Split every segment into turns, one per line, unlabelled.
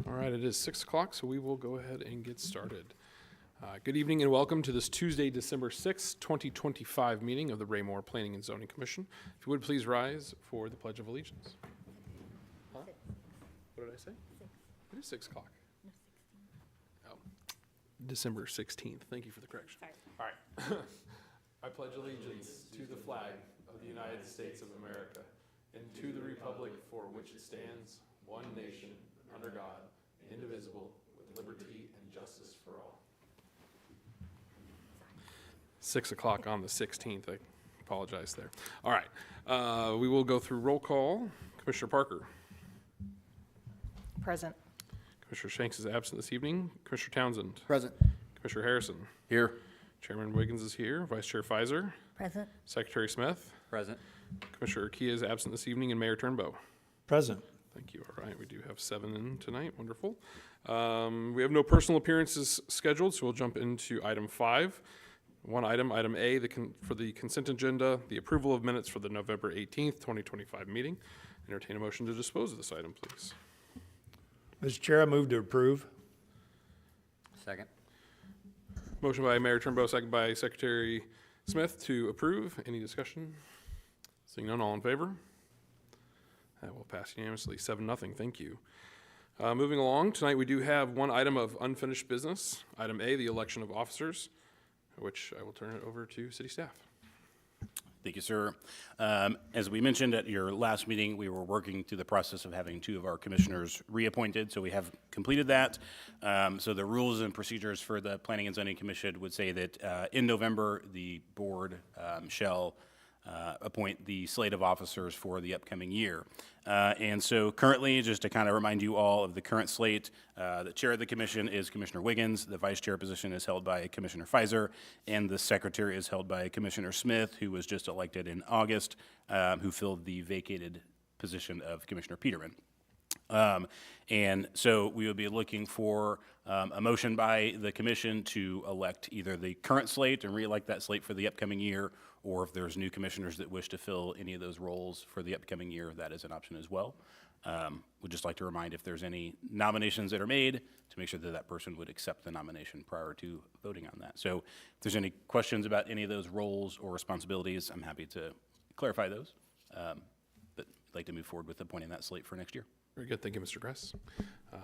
All right, it is 6 o'clock, so we will go ahead and get started. Good evening and welcome to this Tuesday, December 6th, 2025 meeting of the Raymore Planning and Zoning Commission. If you would please rise for the Pledge of Allegiance. Huh? What did I say? 6. It is 6 o'clock. No, 16. Oh, December 16th. Thank you for the correction.
Sorry.
All right. I pledge allegiance to the flag of the United States of America and to the republic for which it stands, one nation, under God, indivisible, with liberty and justice for all. 6 o'clock on the 16th. I apologize there. All right. We will go through roll call. Commissioner Parker.
Present.
Commissioner Shanks is absent this evening. Commissioner Townsend.
Present.
Commissioner Harrison.
Here.
Chairman Wiggins is here. Vice Chair Pfizer.
Present.
Secretary Smith.
Present.
Commissioner Kia is absent this evening, and Mayor Turnbow.
Present.
Thank you. All right, we do have 7 in tonight. Wonderful. We have no personal appearances scheduled, so we'll jump into item 5. One item, item A, for the consent agenda, the approval of minutes for the November 18th, 2025 meeting. Entertain a motion to dispose of this item, please.
Mr. Chair, I move to approve.
Second.
Motion by Mayor Turnbow, second by Secretary Smith to approve. Any discussion? Seeing none, all in favor? That will pass unanimously, 7-0. Thank you. Moving along, tonight we do have one item of unfinished business. Item A, the election of officers, which I will turn it over to city staff.
Thank you, sir. As we mentioned at your last meeting, we were working through the process of having 2 of our commissioners reappointed, so we have completed that. So the rules and procedures for the Planning and Zoning Commission would say that in November, the board shall appoint the slate of officers for the upcoming year. And so currently, just to kind of remind you all of the current slate, the chair of the commission is Commissioner Wiggins, the vice chair position is held by Commissioner Pfizer, and the secretary is held by Commissioner Smith, who was just elected in August, who filled the vacated position of Commissioner Peterman. And so we would be looking for a motion by the commission to elect either the current slate and re-elect that slate for the upcoming year, or if there's new commissioners that wish to fill any of those roles for the upcoming year, that is an option as well. Would just like to remind if there's any nominations that are made to make sure that that person would accept the nomination prior to voting on that. So if there's any questions about any of those roles or responsibilities, I'm happy to clarify those. But I'd like to move forward with appointing that slate for next year.
Very good. Thank you, Mr. Gress.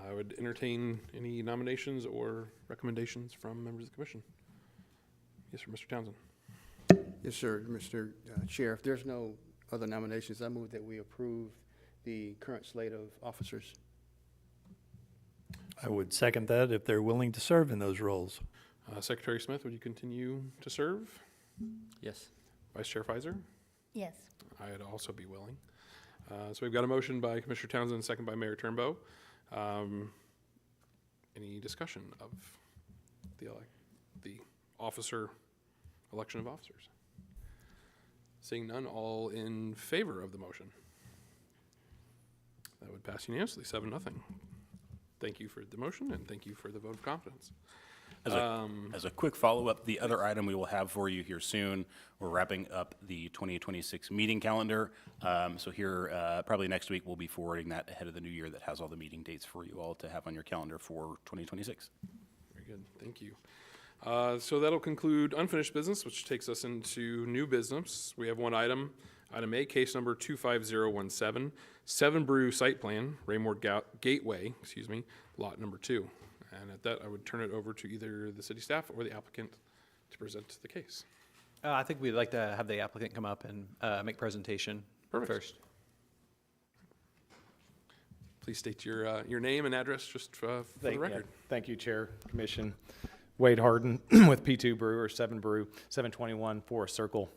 I would entertain any nominations or recommendations from members of the commission. Yes, sir, Mr. Townsend.
Yes, sir, Mr. Chair. If there's no other nominations, I move that we approve the current slate of officers.
I would second that if they're willing to serve in those roles.
Secretary Smith, would you continue to serve?
Yes.
Vice Chair Pfizer?
Yes.
I'd also be willing. So we've got a motion by Commissioner Townsend, second by Mayor Turnbow. Any discussion of the officer election of officers? Seeing none, all in favor of the motion? That would pass unanimously, 7-0. Thank you for the motion and thank you for the vote of confidence.
As a quick follow-up, the other item we will have for you here soon, we're wrapping up the 2026 meeting calendar. So here, probably next week, we'll be forwarding that ahead of the new year that has all the meeting dates for you all to have on your calendar for 2026.
Very good, thank you. So that'll conclude unfinished business, which takes us into new business. We have one item, item A, case number 25017, 7 Brew Site Plan, Raymore Gateway, lot number 2. And at that, I would turn it over to either the city staff or the applicant to present the case.
I think we'd like to have the applicant come up and make presentation first.
Please state your name and address just for the record.
Thank you, Chair, Commission. Wade Harden with P2 Brew, or 7 Brew, 721 Forest Circle,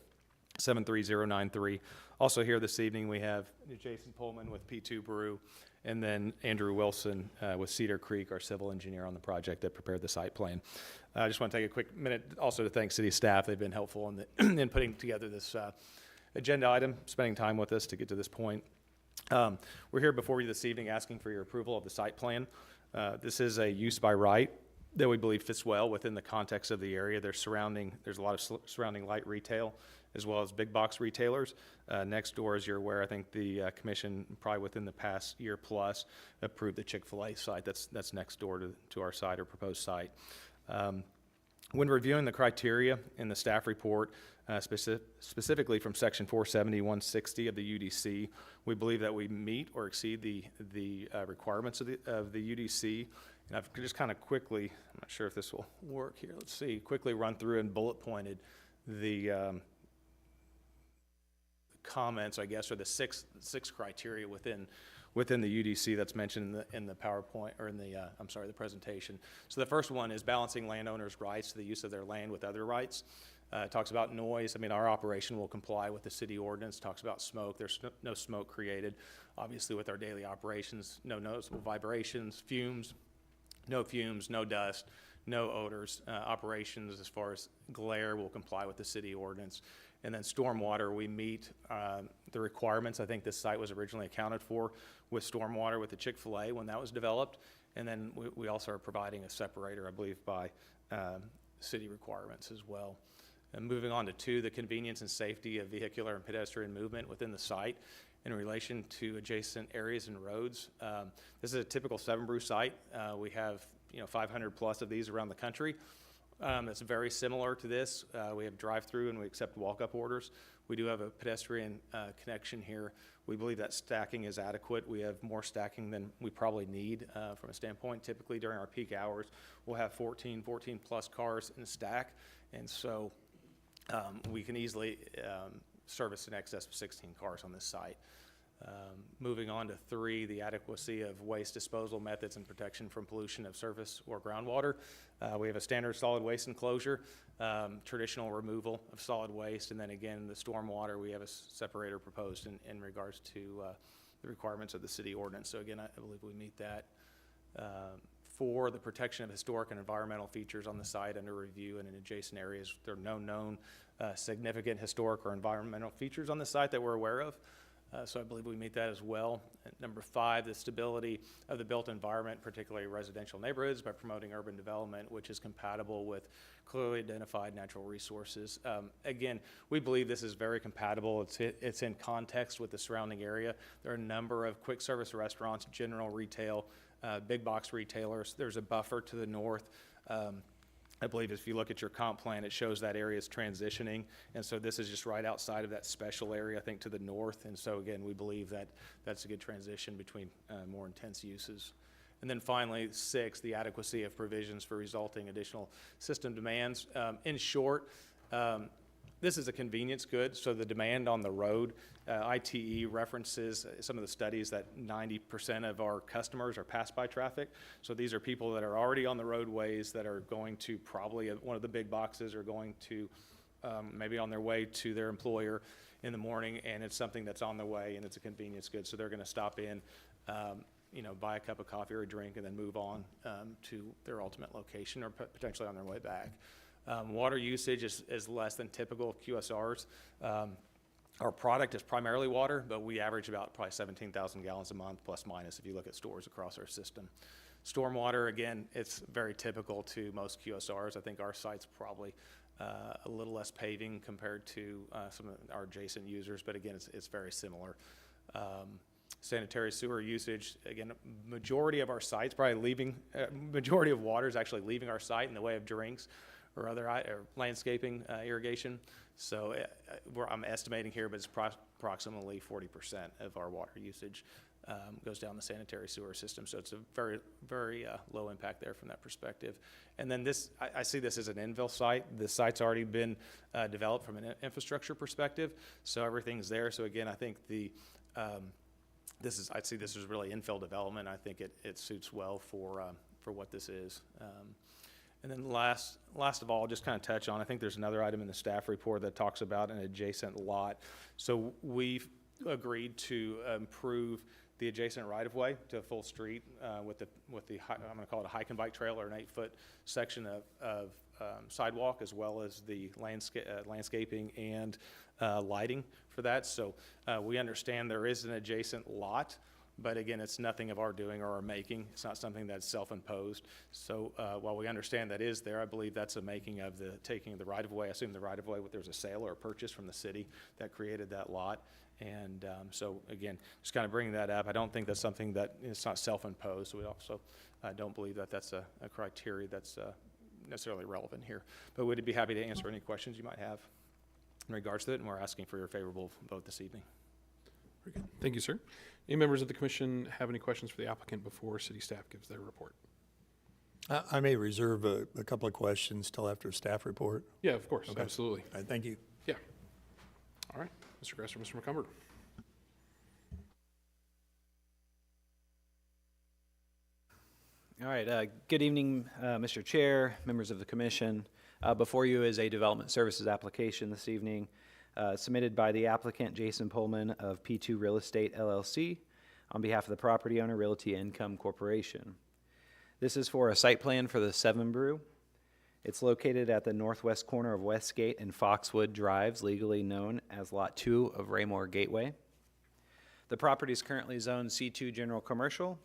73093. Also here this evening, we have Jason Pullman with P2 Brew, and then Andrew Wilson with Cedar Creek, our civil engineer on the project that prepared the site plan. I just want to take a quick minute also to thank city staff. They've been helpful in putting together this agenda item, spending time with us to get to this point. We're here before you this evening asking for your approval of the site plan. This is a use by right that we believe fits well within the context of the area. There's a lot of surrounding light retail as well as big box retailers. Next door, as you're aware, I think the commission, probably within the past year plus, approved the Chick-fil-A site that's next door to our site or proposed site. When reviewing the criteria in the staff report, specifically from section 470, 160 of the UDC, we believe that we meet or exceed the requirements of the UDC. And I've just kind of quickly, I'm not sure if this will work here, let's see, quickly run through and bullet pointed the comments, I guess, or the six criteria within the UDC that's mentioned in the PowerPoint, or in the, the presentation. So the first one is balancing landowners' rights to the use of their land with other rights. It talks about noise. I mean, our operation will comply with the city ordinance. Talks about smoke. There's no smoke created. Obviously, with our daily operations, no noticeable vibrations, fumes, no dust, no odors. Operations as far as glare will comply with the city ordinance. And then stormwater, we meet the requirements. I think this site was originally accounted for with stormwater with the Chick-fil-A when that was developed. And then we also are providing a separator, I believe, by city requirements as well. And moving on to 2, the convenience and safety of vehicular and pedestrian movement within the site in relation to adjacent areas and roads. This is a typical 7 Brew site. We have 500 plus of these around the country. It's very similar to this. We have drive-through and we accept walk-up orders. We do have a pedestrian connection here. We believe that stacking is adequate. We have more stacking than we probably need from a standpoint. Typically during our peak hours, we'll have 14 plus cars in a stack. And so we can easily service in excess of 16 cars on this site. Moving on to 3, the adequacy of waste disposal methods and protection from pollution of surface or groundwater. We have a standard solid waste enclosure, traditional removal of solid waste, and then again, the stormwater, we have a separator proposed in regards to the requirements of the city ordinance. So again, I believe we meet that. 4, the protection of historic and environmental features on the site under review and in adjacent areas. There are no known significant historic or environmental features on the site that we're aware of. So I believe we meet that as well. And number 5, the stability of the built environment, particularly residential neighborhoods, by promoting urban development, which is compatible with clearly identified natural resources. Again, we believe this is very compatible. It's in context with the surrounding area. There are a number of quick service restaurants, general retail, big box retailers. There's a buffer to the north. I believe if you look at your comp plan, it shows that area is transitioning. And so this is just right outside of that special area, I think, to the north. And so, again, we believe that that's a good transition between more intense uses. And then finally, 6, the adequacy of provisions for resulting additional system demands. In short, this is a convenience good, so the demand on the road, ITE references some of the studies that 90% of our customers are pass-by traffic. So these are people that are already on the roadways that are going to probably one of the big boxes, or going to maybe on their way to their employer in the morning, and it's something that's on the way and it's a convenience good. So they're going to stop in, buy a cup of coffee or a drink, and then move on to their ultimate location, or potentially on their way back. Water usage is less than typical of QSRs. Our product is primarily water, but we average about probably 17,000 gallons a month, plus minus, if you look at stores across our system. Stormwater, again, it's very typical to most QSRs. I think our site's probably a little less paving compared to some of our adjacent users, but again, it's very similar. Sanitary sewer usage, again, majority of our sites, majority of water is actually leaving our site in the way of drinks or other landscaping irrigation. So I'm estimating here, but it's approximately 40% of our water usage goes down the sanitary sewer system. So it's a very, very low impact there from that perspective. And then I see this as an infill site. The site's already been developed from an infrastructure perspective, so everything's there. So again, I think I see this as really infill development. I think it suits well for what this is. And then last of all, just kind of touch on, I think there's another item in the staff report that talks about an adjacent lot. So we've agreed to improve the adjacent right-of-way to a full street with the I'm going to call it a hike and bike trail, or an 8-foot section of sidewalk, as well as the landscaping and lighting for that. So we understand there is an adjacent lot But again, it's nothing of our doing or our making. It's not something that's self-imposed. So while we understand that is there, I believe that's a making of the taking of the right-of-way. I assume the right-of-way, there's a sale or a purchase from the city that created that lot. And so again, just kind of bringing that up. I don't think that's something that, it's not self-imposed. We also don't believe that that's a criteria that's necessarily relevant here. But we'd be happy to answer any questions you might have in regards to it, and we're asking for your favorable vote this evening.
Very good. Thank you, sir. Any members of the commission have any questions for the applicant before city staff gives their report?
I may reserve a couple of questions till after staff report.
Yeah, of course,
Okay.
absolutely.
All right, thank you.
Yeah. All right, Mr. Gress or Mr. McCumber.
All right, good evening, Mr. Chair, members of the commission. Before you is a development services application this evening submitted by the applicant Jason Pullman of P2 Real Estate LLC on behalf of the property owner Realty Income Corporation. This is for a site plan for the Seven Brew. It's located at the northwest corner of Westgate and Foxwood Drives, legally known as Lot 2 of Raymore Gateway. The property is currently zoned C2 General Commercial.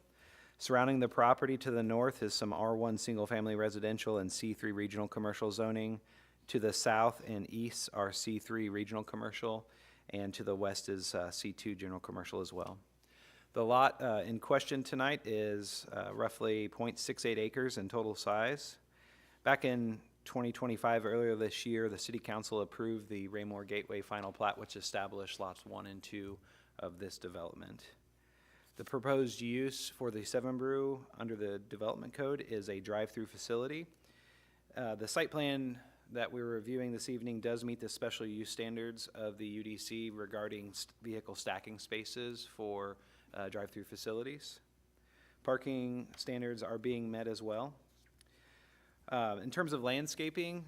Surrounding the property to the north is some R1 single-family residential and C3 regional commercial zoning. To the south and east are C3 regional commercial, and to the west is C2 general commercial as well. The lot in question tonight is roughly 0.68 acres in total size. Back in 2025, earlier this year, the City Council approved the Raymore Gateway Final Plat, which established lots 1 and 2 of this development. The proposed use for the Seven Brew under the Development Code is a drive-through facility. The site plan that we're reviewing this evening does meet the special use standards of the UDC regarding vehicle stacking spaces for drive-through facilities. Parking standards are being met as well. In terms of landscaping,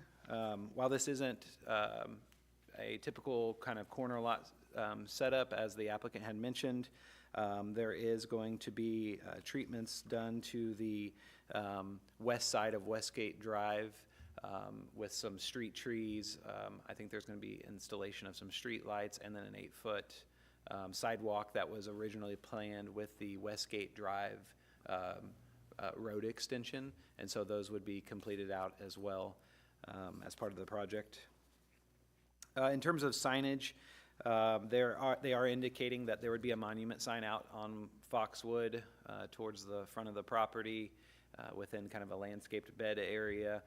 while this isn't a typical kind of corner lot setup, as the applicant had mentioned, there is going to be treatments done to the west side of Westgate Drive with some street trees. I think there's going to be installation of some street lights and then an 8-foot sidewalk that was originally planned with the Westgate Drive road extension, and so those would be completed out as well as part of the project. In terms of signage, they are indicating that there would be a monument sign out on Foxwood towards the front of the property within kind of a landscaped bed area.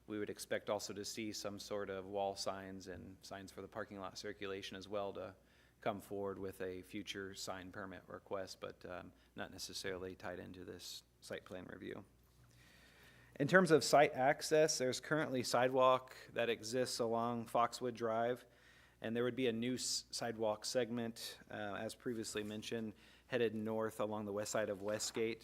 We would expect also to see some sort of wall signs and signs for the parking lot circulation as well to come forward with a future sign permit request, but not necessarily tied into this site plan review. In terms of site access, there's currently sidewalk that exists along Foxwood Drive, and there would be a new sidewalk segment, as previously mentioned, headed north along the west side of Westgate.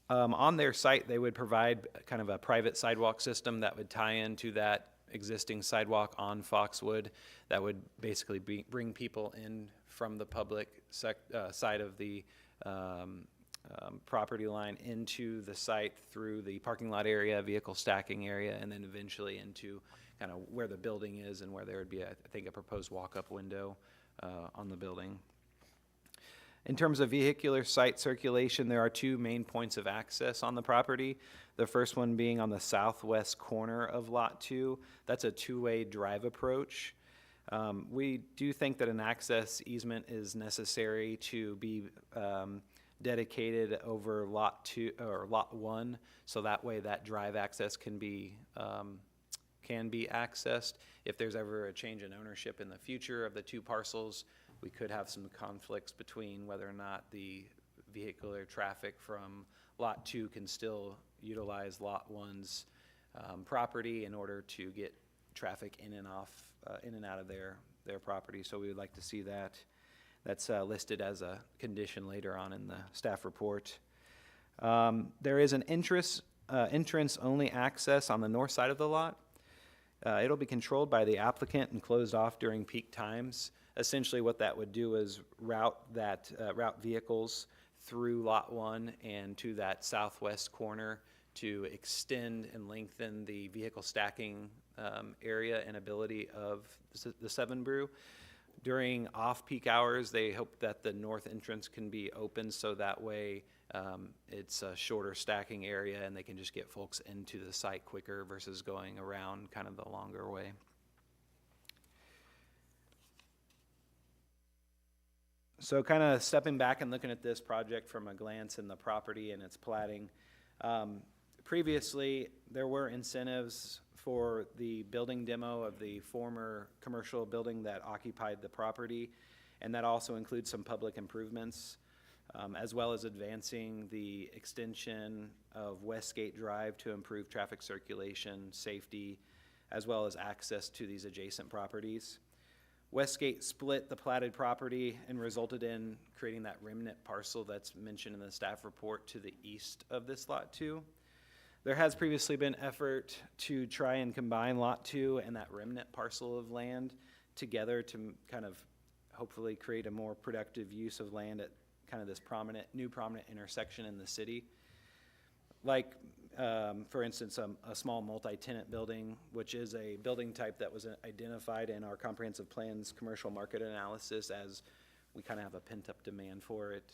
On their site, they would provide kind of a private sidewalk system that would tie into that existing sidewalk on Foxwood that would basically bring people in from the public side of the property line into the site through the parking lot area, vehicle stacking area, and then eventually into kind of where the building is and where there would be, I think, a proposed walk-up window on the building. In terms of vehicular site circulation, there are 2 main points of access on the property. The first one being on the southwest corner of Lot 2. That's a 2-way drive approach. We do think that an access easement is necessary to be dedicated over Lot 2 or Lot 1, so that way that drive access can be accessed. If there's ever a change in ownership in the future of the 2 parcels, we could have some conflicts between whether or not the vehicular traffic from Lot 2 can still utilize Lot 1's property in order to get traffic in and out of their property. So we would like to see that. That's listed as a condition later on in the staff report. There is an entrance-only access on the north side of the lot. It'll be controlled by the applicant and closed off during peak times. Essentially what that would do is route vehicles through Lot 1 and to that southwest corner to extend and lengthen the vehicle stacking area and ability of the Seven Brew. During off-peak hours, they hope that the north entrance can be open so that way it's a shorter stacking area and they can just get folks into the site quicker versus going around kind of the longer way. So kind of stepping back and looking at this project from a glance in the property and its platting. Previously, there were incentives for the building demo of the former commercial building that occupied the property, and that also includes some public improvements, as well as advancing the extension of Westgate Drive to improve traffic circulation, safety, as well as access to these adjacent properties. Westgate split the platted property and resulted in creating that remnant parcel that's mentioned in the staff report to the east of this Lot 2. There has previously been effort to try and combine Lot 2 and that remnant parcel of land together to kind of hopefully create a more productive use of land at kind of this new prominent intersection in the city. Like, for instance, a small multi-tenant building, which is a building type that was identified in our comprehensive plan's commercial market analysis as we kind of have a pent-up demand for it.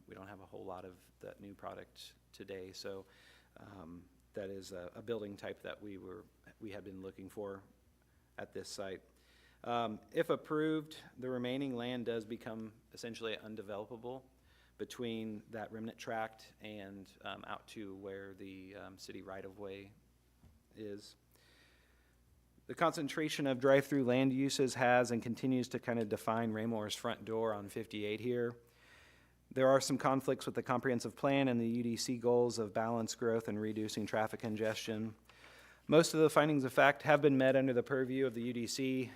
We don't have a whole lot of that new product today, so that is a building type that we had been looking for at this site. If approved, the remaining land does become essentially undevelopable between that remnant tract and out to where the city right-of-way is. The concentration of drive-through land uses has and continues to kind of define Raymore's front door on 58 here. There are some conflicts with the comprehensive plan and the UDC goals of balanced growth and reducing traffic congestion. Most of the findings of fact have been met under the purview of the UDC.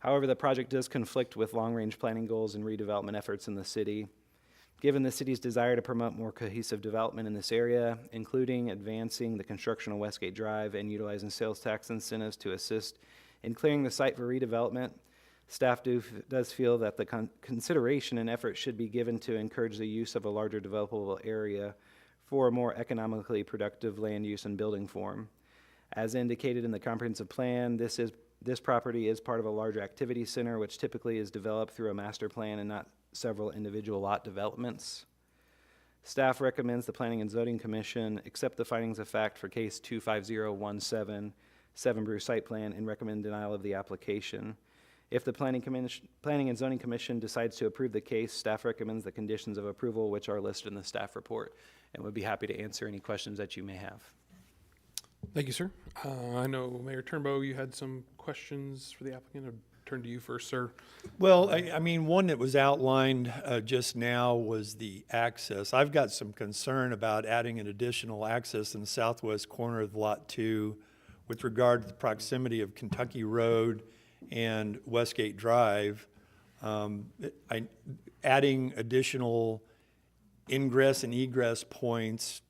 However, the project does conflict with long-range planning goals and redevelopment efforts in the city. Given the city's desire to promote more cohesive development in this area, including advancing the construction of Westgate Drive and utilizing sales tax incentives to assist in clearing the site for redevelopment, staff does feel that the consideration and effort should be given to encourage the use of a larger developable area for a more economically productive land use and building form. As indicated in the comprehensive plan, this property is part of a larger activity center, which typically is developed through a master plan and not several individual lot developments. Staff recommends the Planning and Zoning Commission accept the findings of fact for case 25017, 7 Brew site plan, and recommend denial of the application. If the Planning and Zoning Commission decides to approve the case, staff recommends the conditions of approval, which are listed in the staff report, and would be happy to answer any questions that you may have.
Thank you, sir. I know, Mayor Turnbow, you had some questions for the applicant. I'll turn to you first, sir.
Well, I mean, one that was outlined just now was the access. I've got some concern about adding an additional access in the southwest corner of Lot 2 with regard to the proximity of Kentucky Road and Westgate Drive. Adding additional ingress and egress points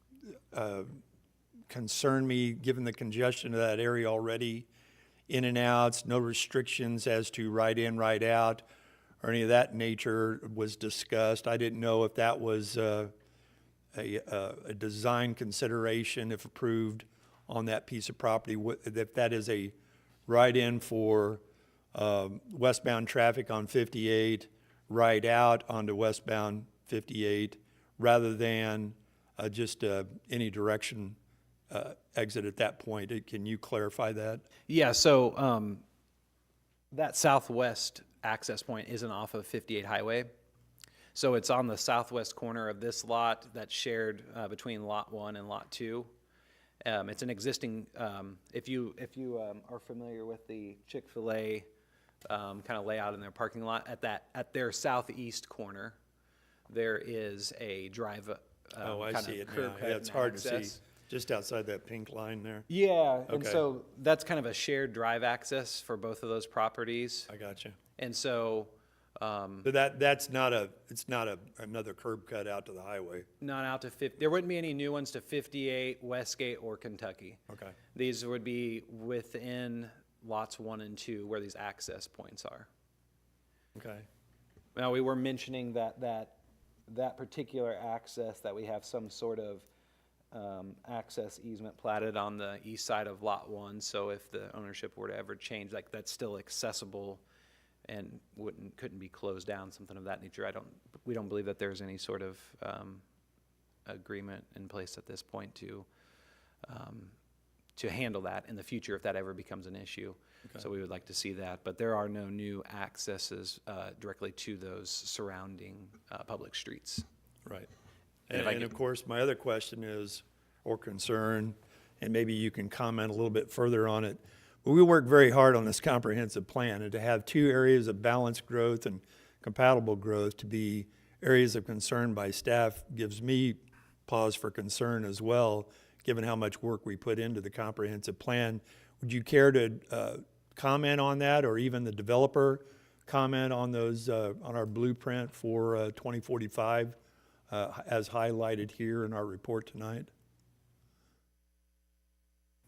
concern me, given the congestion of that area already. In and outs, no restrictions as to right in, right out, or any of that nature was discussed. I didn't know if that was a design consideration, if approved on that piece of property, if that is a right in for westbound traffic on 58, right out onto westbound 58, rather than just any direction exit at that point. Can you clarify that?
Yeah, so that southwest access point isn't off of 58 Highway. So it's on the southwest corner of this lot that's shared between Lot 1 and Lot 2. It's an existing, if you are familiar with the Chick-fil-A kind of layout in their parking lot, at their southeast corner, there is a drive
I
kind
see
of
it
curb
now.
cut
Yeah, it's
and
hard to
access.
see, just outside that pink line there.
Yeah, and
Okay.
so that's kind of a shared drive access for both of those properties.
I got you.
And so,
But it's not another curb cut out to the highway.
not out to 50, there wouldn't be any new ones to 58, Westgate, or Kentucky.
Okay.
These would be within lots 1 and 2 where these access points are.
Okay.
Now, we were mentioning that particular access, that we have some sort of access easement platted on the east side of Lot 1, so if the ownership were to ever change, like, that's still accessible and couldn't be closed down, something of that nature. We don't believe that there's any sort of agreement in place at this point to handle that in the future if that ever becomes an issue.
Okay.
So we would like to see that, but there are no new accesses directly to those surrounding public streets.
Right.
And
And,
if I
and
could-
of course, my other question is, or concern, and maybe you can comment a little bit further on it. But we work very hard on this comprehensive plan, and to have two areas of balanced growth and compatible growth to be areas of concern by staff gives me pause for concern as well, given how much work we put into the comprehensive plan. Would you care to comment on that, or even the developer comment on those, on our blueprint for 2045, as highlighted here in our report tonight?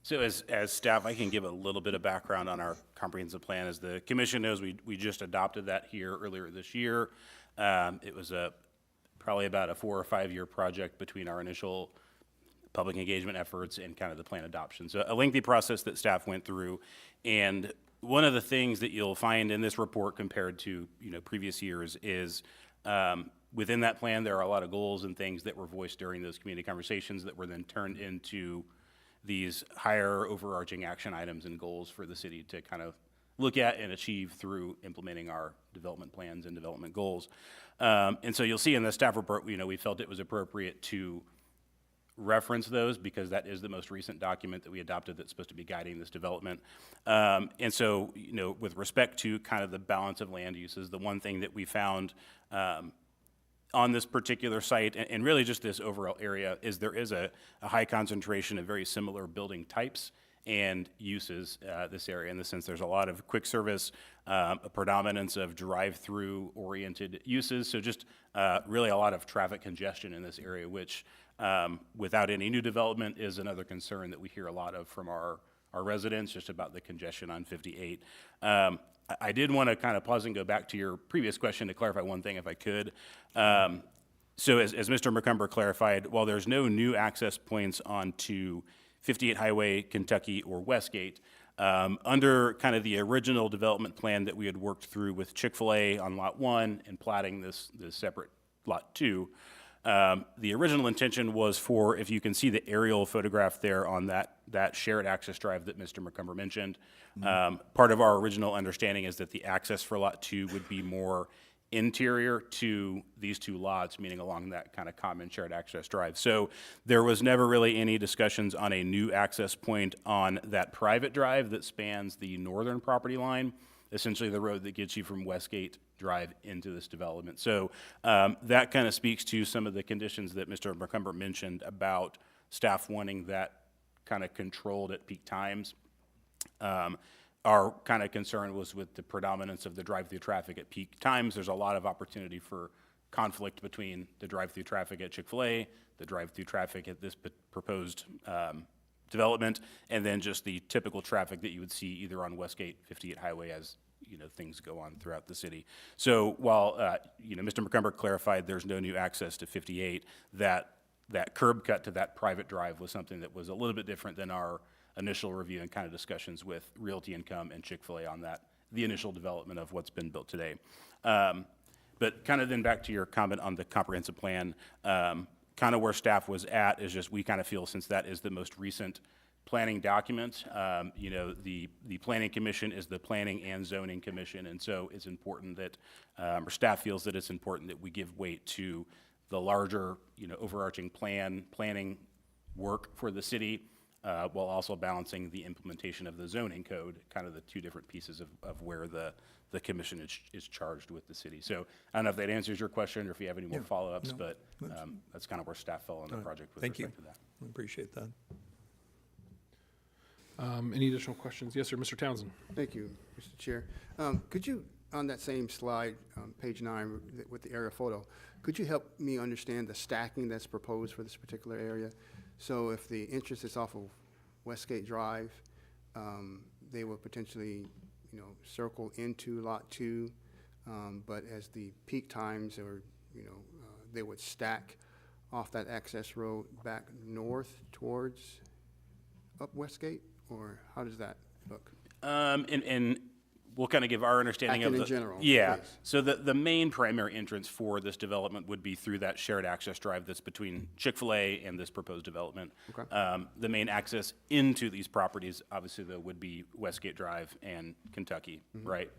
So as staff, I can give a little bit of background on our comprehensive plan. As the commission knows, we just adopted that here earlier this year. It was probably about a 4 or 5 year project between our initial public engagement efforts and kind of the plan adoption. So a lengthy process that staff went through. And one of the things that you'll find in this report compared to, previous years is, within that plan, there are a lot of goals and things that were voiced during those community conversations that were then turned into these higher overarching action items and goals for the city to kind of look at and achieve through implementing our development plans and development goals. And so you'll see in the staff report, we felt it was appropriate to reference those because that is the most recent document that we adopted that's supposed to be guiding this development. And so, with respect to kind of the balance of land uses, the one thing that we found on this particular site, and really just this overall area, is there is a high concentration of very similar building types and uses, this area, in the sense there's a lot of quick service, a predominance of drive-through oriented uses, so just really a lot of traffic congestion in this area, which without any new development is another concern that we hear a lot of from our residents, just about the congestion on 58. I did want to kind of pause and go back to your previous question to clarify one thing, if I could. So as Mr. McCumber clarified, while there's no new access points onto 58 Highway, Kentucky, or Westgate, under kind of the original development plan that we had worked through with Chick-fil-A on Lot 1 and platting this separate Lot 2, the original intention was for, if you can see the aerial photograph there on that shared access drive that Mr. McCumber mentioned, part of our original understanding is that the access for Lot 2 would be more interior to these two lots, meaning along that kind of common shared access drive. So there was never really any discussions on a new access point on that private drive that spans the northern property line, essentially the road that gets you from Westgate Drive into this development. So that kind of speaks to some of the conditions that Mr. McCumber mentioned about staff wanting that kind of controlled at peak times. Our kind of concern was with the predominance of the drive-through traffic at peak times. There's a lot of opportunity for conflict between the drive-through traffic at Chick-fil-A, the drive-through traffic at this proposed development, and then just the typical traffic that you would see either on Westgate, 58 Highway as things go on throughout the city. So while Mr. McCumber clarified there's no new access to 58, that curb cut to that private drive was something that was a little bit different than our initial review and kind of discussions with Realty Income and Chick-fil-A on the initial development of what's been built today. But kind of then back to your comment on the comprehensive plan, kind of where staff was at is just we kind of feel, since that is the most recent planning document, the Planning Commission is the Planning and Zoning Commission, and so it's important that, or staff feels that it's important that we give weight to the larger, overarching planning work for the city, while also balancing the implementation of the zoning code, kind of the two different pieces of where the commission is charged with the city. So I don't know if that answers your question or if you have any more follow-ups, but that's kind of where staff fell on the project with respect to that.
I appreciate that.
Any additional questions? Yes, sir, Mr. Townsend.
Thank you, Mr. Chair. Could you, on that same slide, page 9, with the area photo, could you help me understand the stacking that's proposed for this particular area? So if the entrance is off of Westgate Drive, they will potentially, circle into Lot 2, but as the peak times or, they would stack off that access road back north towards up Westgate, or how does that look?
And we'll kind of give our understanding of
Acting
the.
in general,
Yeah,
please.
so the main primary entrance for this development would be through that shared access drive that's between Chick-fil-A and this proposed development.
Okay.
The main access into these properties, obviously, though, would be Westgate Drive and Kentucky, right?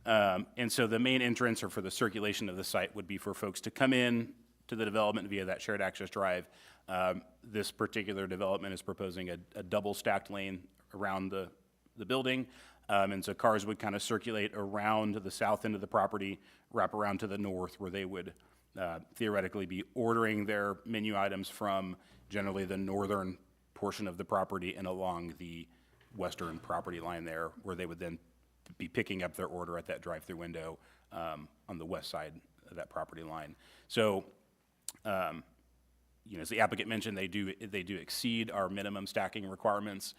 And so the main entrance or for the circulation of the site would be for folks to come in to the development via that shared access drive. This particular development is proposing a double stacked lane around the building. And so cars would kind of circulate around the south end of the property, wrap around to the north where they would theoretically be ordering their menu items from generally the northern portion of the property and along the western property line there, where they would then be picking up their order at that drive-through window on the west side of that property line. So, as the applicant mentioned, they do exceed our minimum stacking requirements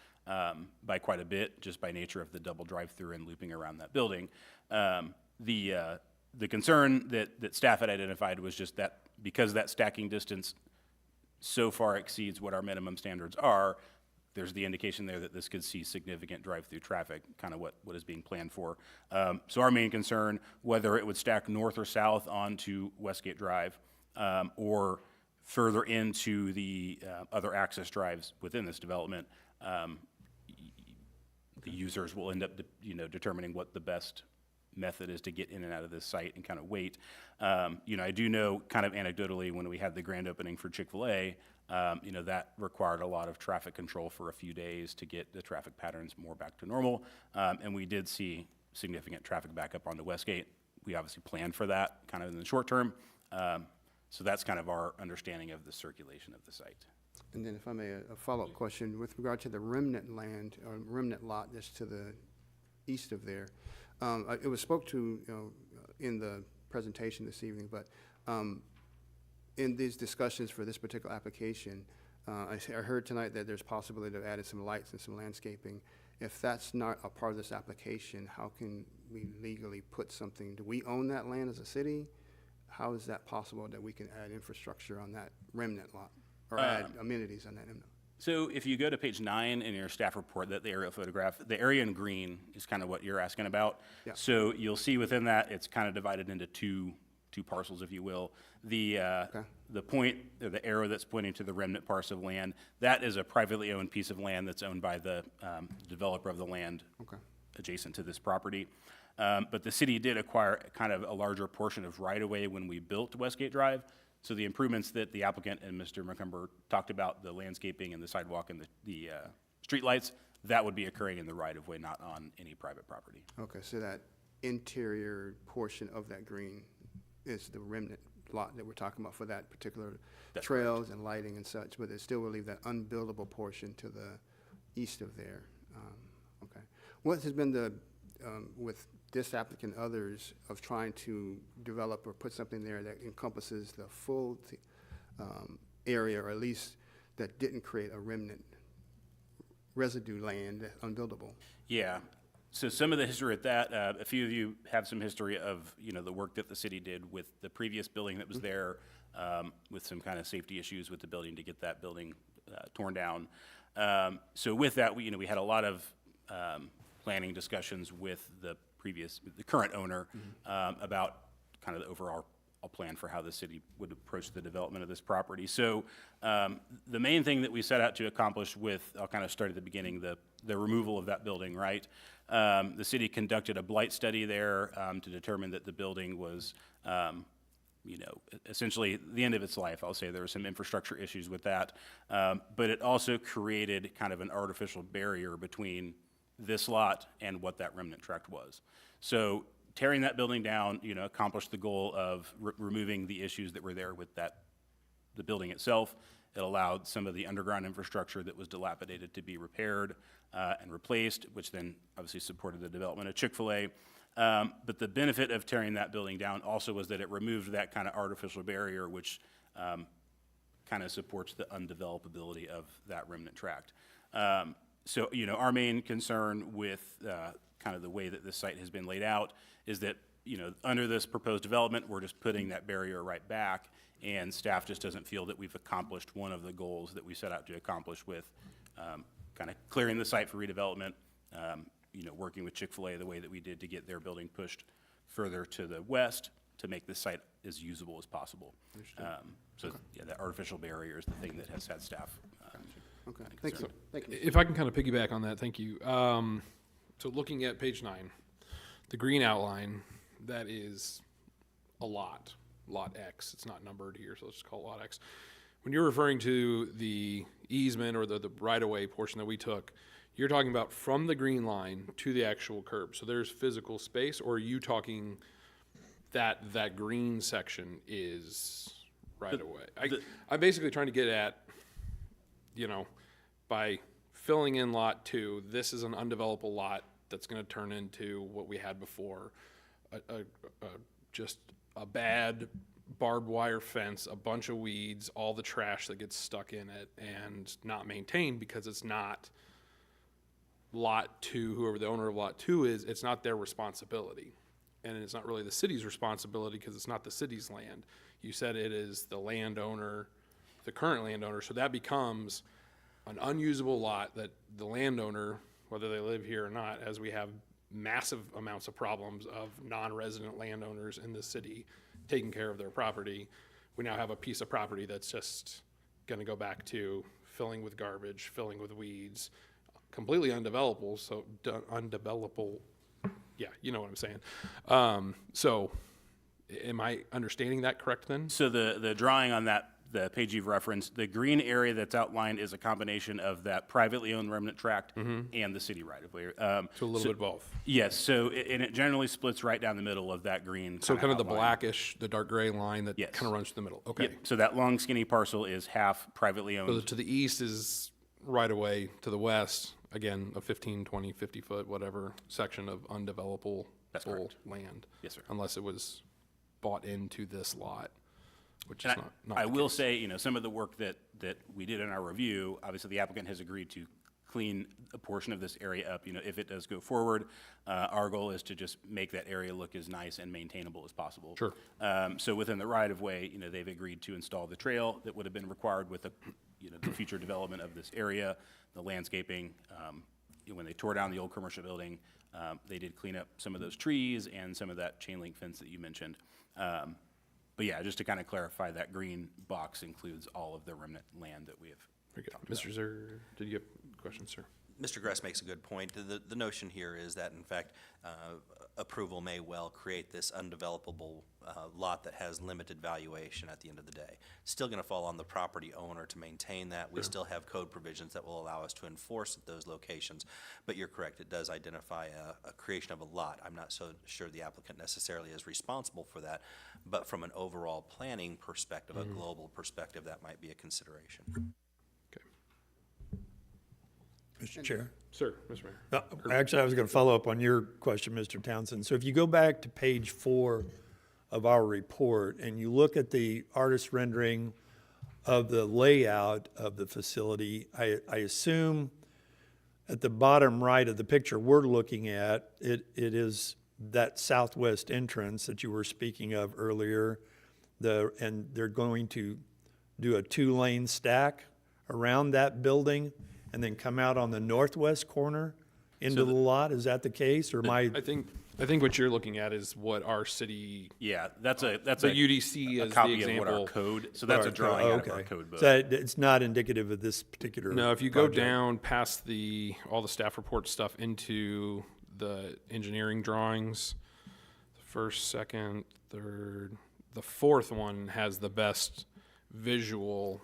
by quite a bit, just by nature of the double drive-through and looping around that building. The concern that staff had identified was just that because that stacking distance so far exceeds what our minimum standards are, there's the indication there that this could see significant drive-through traffic, kind of what is being planned for. So our main concern, whether it would stack north or south onto Westgate Drive, or further into the other access drives within this development, the users will end up, determining what the best method is to get in and out of this site and kind of wait. I do know kind of anecdotally when we had the grand opening for Chick-fil-A, that required a lot of traffic control for a few days to get the traffic patterns more back to normal. And we did see significant traffic back up onto Westgate. We obviously planned for that kind of in the short term. So that's kind of our understanding of the circulation of the site.
And then if I may, a follow-up question with regard to the remnant land, or remnant lot that's to the east of there. It was spoke to, in the presentation this evening, but in these discussions for this particular application, I heard tonight that there's possibility of adding some lights and some landscaping. If that's not a part of this application, how can we legally put something? Do we own that land as a city? How is that possible that we can add infrastructure on that remnant lot, or add amenities on that remnant?
So if you go to page 9 in your staff report, the aerial photograph, the area in green is kind of what you're asking about.
Yeah.
So you'll see within that, it's kind of divided into two parcels, if you will. The point, or the arrow that's pointing to the remnant parcel of land, that is a privately owned piece of land that's owned by the developer of the land adjacent to this property. But the city did acquire kind of a larger portion of right-of-way when we built Westgate Drive. So the improvements that the applicant and Mr. McCumber talked about, the landscaping and the sidewalk and the streetlights, that would be occurring in the right-of-way, not on any private property.
Okay, so that interior portion of that green is the remnant lot that we're talking about for that particular
That's
trails and lighting and such, but it still will leave that unbuildable portion to the east of there. Okay. What has been the, with this applicant and others, of trying to develop or put something there that encompasses the full area, or at least that didn't create a remnant residue land that's unbuildable?
Yeah. So some of the history at that, a few of you have some history of, the work that the city did with the previous building that was there, with some kind of safety issues with the building to get that building torn down. So with that, we had a lot of planning discussions with the current owner, about kind of the overall plan for how the city would approach the development of this property. So the main thing that we set out to accomplish with, I'll kind of start at the beginning, the removal of that building, right? The city conducted a blight study there to determine that the building was, essentially the end of its life. I'll say there were some infrastructure issues with that, but it also created kind of an artificial barrier between this lot and what that remnant tract was. So tearing that building down, accomplished the goal of removing the issues that were there with the building itself. It allowed some of the underground infrastructure that was dilapidated to be repaired and replaced, which then obviously supported the development of Chick-fil-A. But the benefit of tearing that building down also was that it removed that kind of artificial barrier, which kind of supports the undevelopability of that remnant tract. So, our main concern with kind of the way that this site has been laid out is that, under this proposed development, we're just putting that barrier right back, and staff just doesn't feel that we've accomplished one of the goals that we set out to accomplish with kind of clearing the site for redevelopment, working with Chick-fil-A the way that we did to get their building pushed further to the west to make the site as usable as possible. So, yeah, that artificial barrier is the thing that has had staff.
Okay, thank you. Thank you.
If I can kind of piggyback on that, thank you. So looking at page 9, the green outline, that is a lot X. It's not numbered here, so let's just call it lot X. When you're referring to the easement or the right-of-way portion that we took, you're talking about from the green line to the actual curb. So there's physical space, or are you talking that green section is right-of-way? I'm basically trying to get at, by filling in lot 2, this is an undevelopable lot that's going to turn into what we had before, just a bad barbed wire fence, a bunch of weeds, all the trash that gets stuck in it, and not maintained because it's not lot 2, whoever the owner of lot 2 is, it's not their responsibility. And it's not really the city's responsibility because it's not the city's land. You said it is the landowner, the current landowner, so that becomes an unusable lot that the landowner, whether they live here or not, as we have massive amounts of problems of non-resident landowners in the city taking care of their property, we now have a piece of property that's just gonna go back to filling with garbage, filling with weeds, completely undevelopable, undevelopable, yeah, you know what I'm saying. So am I understanding that correct then?
So the drawing on that, the page you've referenced, the green area that's outlined is a combination of that privately owned remnant tract and the city right-of-way.
So a little bit of both.
Yes, so, and it generally splits right down the middle of that green.
So kind of the
outline.
blackish, the dark gray line that
Yes.
kind of runs through the middle. Okay.
Yep, so that long skinny parcel is half privately
So
owned.
to the east is right away, to the west, again, a 15, 20, 50 foot, whatever, section of undevelopable
That's correct.
land.
Yes, sir.
Unless it was bought into this lot, which
And
is not
I
the
will
case.
say, some of the work that we did in our review, obviously the applicant has agreed to clean a portion of this area up. If it does go forward, our goal is to just make that area look as nice and maintainable as possible.
Sure.
So within the right-of-way, they've agreed to install the trail that would have been required with the future development of this area, the landscaping. When they tore down the old commercial building, they did clean up some of those trees and some of that chain link fence that you mentioned. But yeah, just to kind of clarify, that green box includes all of the remnant land that we have.
Very good. Mr. Zer, did you have a question, sir?
Mr. Gress makes a good point. The notion here is that, in fact, approval may well create this undevelopable lot that has limited valuation at the end of the day. Still going to fall on the property owner to maintain that. We still have code provisions that will allow us to enforce at those locations. But you're correct, it does identify a creation of a lot. I'm not so sure the applicant necessarily is responsible for that, but from an overall planning perspective, a global perspective, that might be a consideration.
Okay.
Mr. Chair.
Sir, Mr. Mayor.
Actually, I was going to follow up on your question, Mr. Townsend. So if you go back to page 4 of our report and you look at the artist rendering of the layout of the facility, I assume at the bottom right of the picture we're looking at, it is that southwest entrance that you were speaking of earlier, and they're going to do a 2-lane stack around that building and then come out on the northwest corner into the lot. Is that the case, or am I?
I think what you're looking at is what our city,
Yeah, that's a
the UDC
a
as the
copy of what our
example.
code. So that's a drawing out of our code book.
So it's not indicative of this particular.
No, if you go
project.
down past all the staff report stuff into the engineering drawings, the first, second, third, the fourth one has the best visual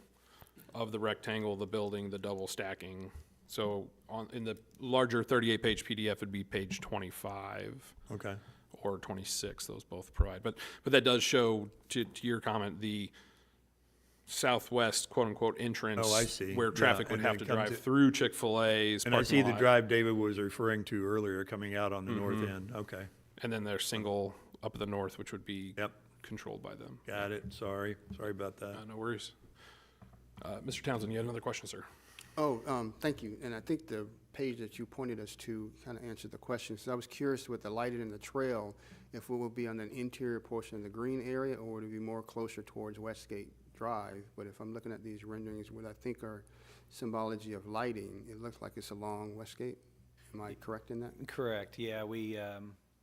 of the rectangle, the building, the double stacking. So in the larger 38-page PDF, it'd be page 25
Okay.
or 26, those both provide. But that does show, to your comment, the southwest quote-unquote entrance.
Oh, I see.
Where
Yeah,
traffic would
and
have
then
to
come
drive
to-
through Chick-fil-A's
And I
parking
see the
lot.
drive David was referring to earlier coming out on the north end. Okay.
And then there's single up at the north, which would be
Yep.
controlled by them.
Got it. Sorry about that.
No worries. Mr. Townsend, you had another question, sir?
Oh, thank you. And I think the page that you pointed us to kind of answered the question. So I was curious with the lighting and the trail, if it would be on an interior portion of the green area, or would it be more closer towards Westgate Drive? But if I'm looking at these renderings, what I think are symbology of lighting, it looks like it's along Westgate. Am I correct in that?
Correct, yeah, we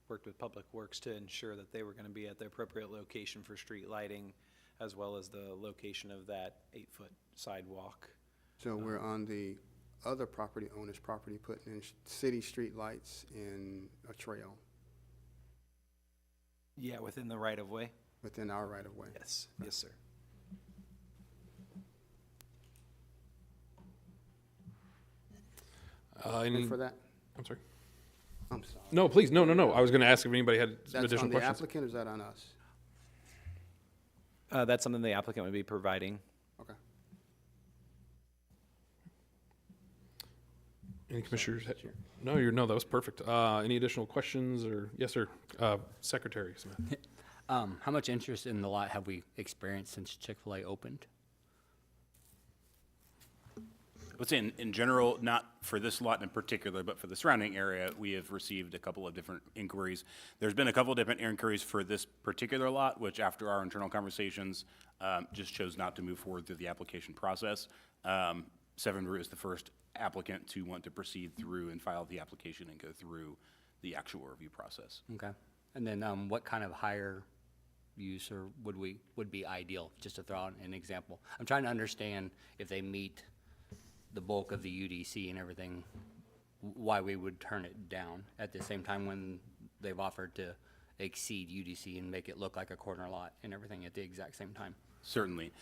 worked with Public Works to ensure that they were going to be at the appropriate location for street lighting, as well as the location of that 8-foot sidewalk.
So we're on the other property owner's property, putting in city street lights in a trail
Yeah, within the right-of-way?
within our right-of-way.
Yes, yes, sir.
Any,
And for that,
I'm sorry.
I'm sorry.
No, please, no. I was going to ask if anybody had some
That's
additional
on the
questions.
applicant, or is that on us?
That's something the applicant would be providing.
Okay.
Any commissioners? No, that was perfect. Any additional questions or, yes, sir, Secretary Smith?
How much interest in the lot have we experienced since Chick-fil-A opened?
I would say in general, not for this lot in particular, but for the surrounding area, we have received a couple of different inquiries. There's been a couple of different inquiries for this particular lot, which after our internal conversations, just chose not to move forward through the application process. Seven Brew is the first applicant to want to proceed through and file the application and go through the actual review process.
Okay. And then what kind of higher use or would be ideal, just to throw out an example? I'm trying to understand if they meet the bulk of the UDC and everything, why we would turn it down at the same time when they've offered to exceed UDC and make it look like a corner lot and everything at the exact same time.
Certainly.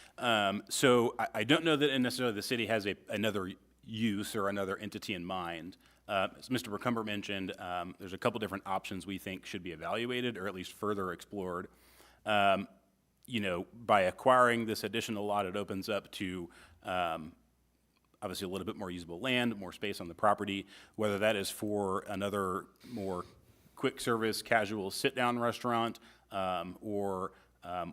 So I don't know that necessarily the city has another use or another entity in mind. As Mr. Burcumber mentioned, there's a couple different options we think should be evaluated or at least further explored. By acquiring this additional lot, it opens up to obviously a little bit more usable land, more space on the property, whether that is for another more quick service, casual sit-down restaurant, or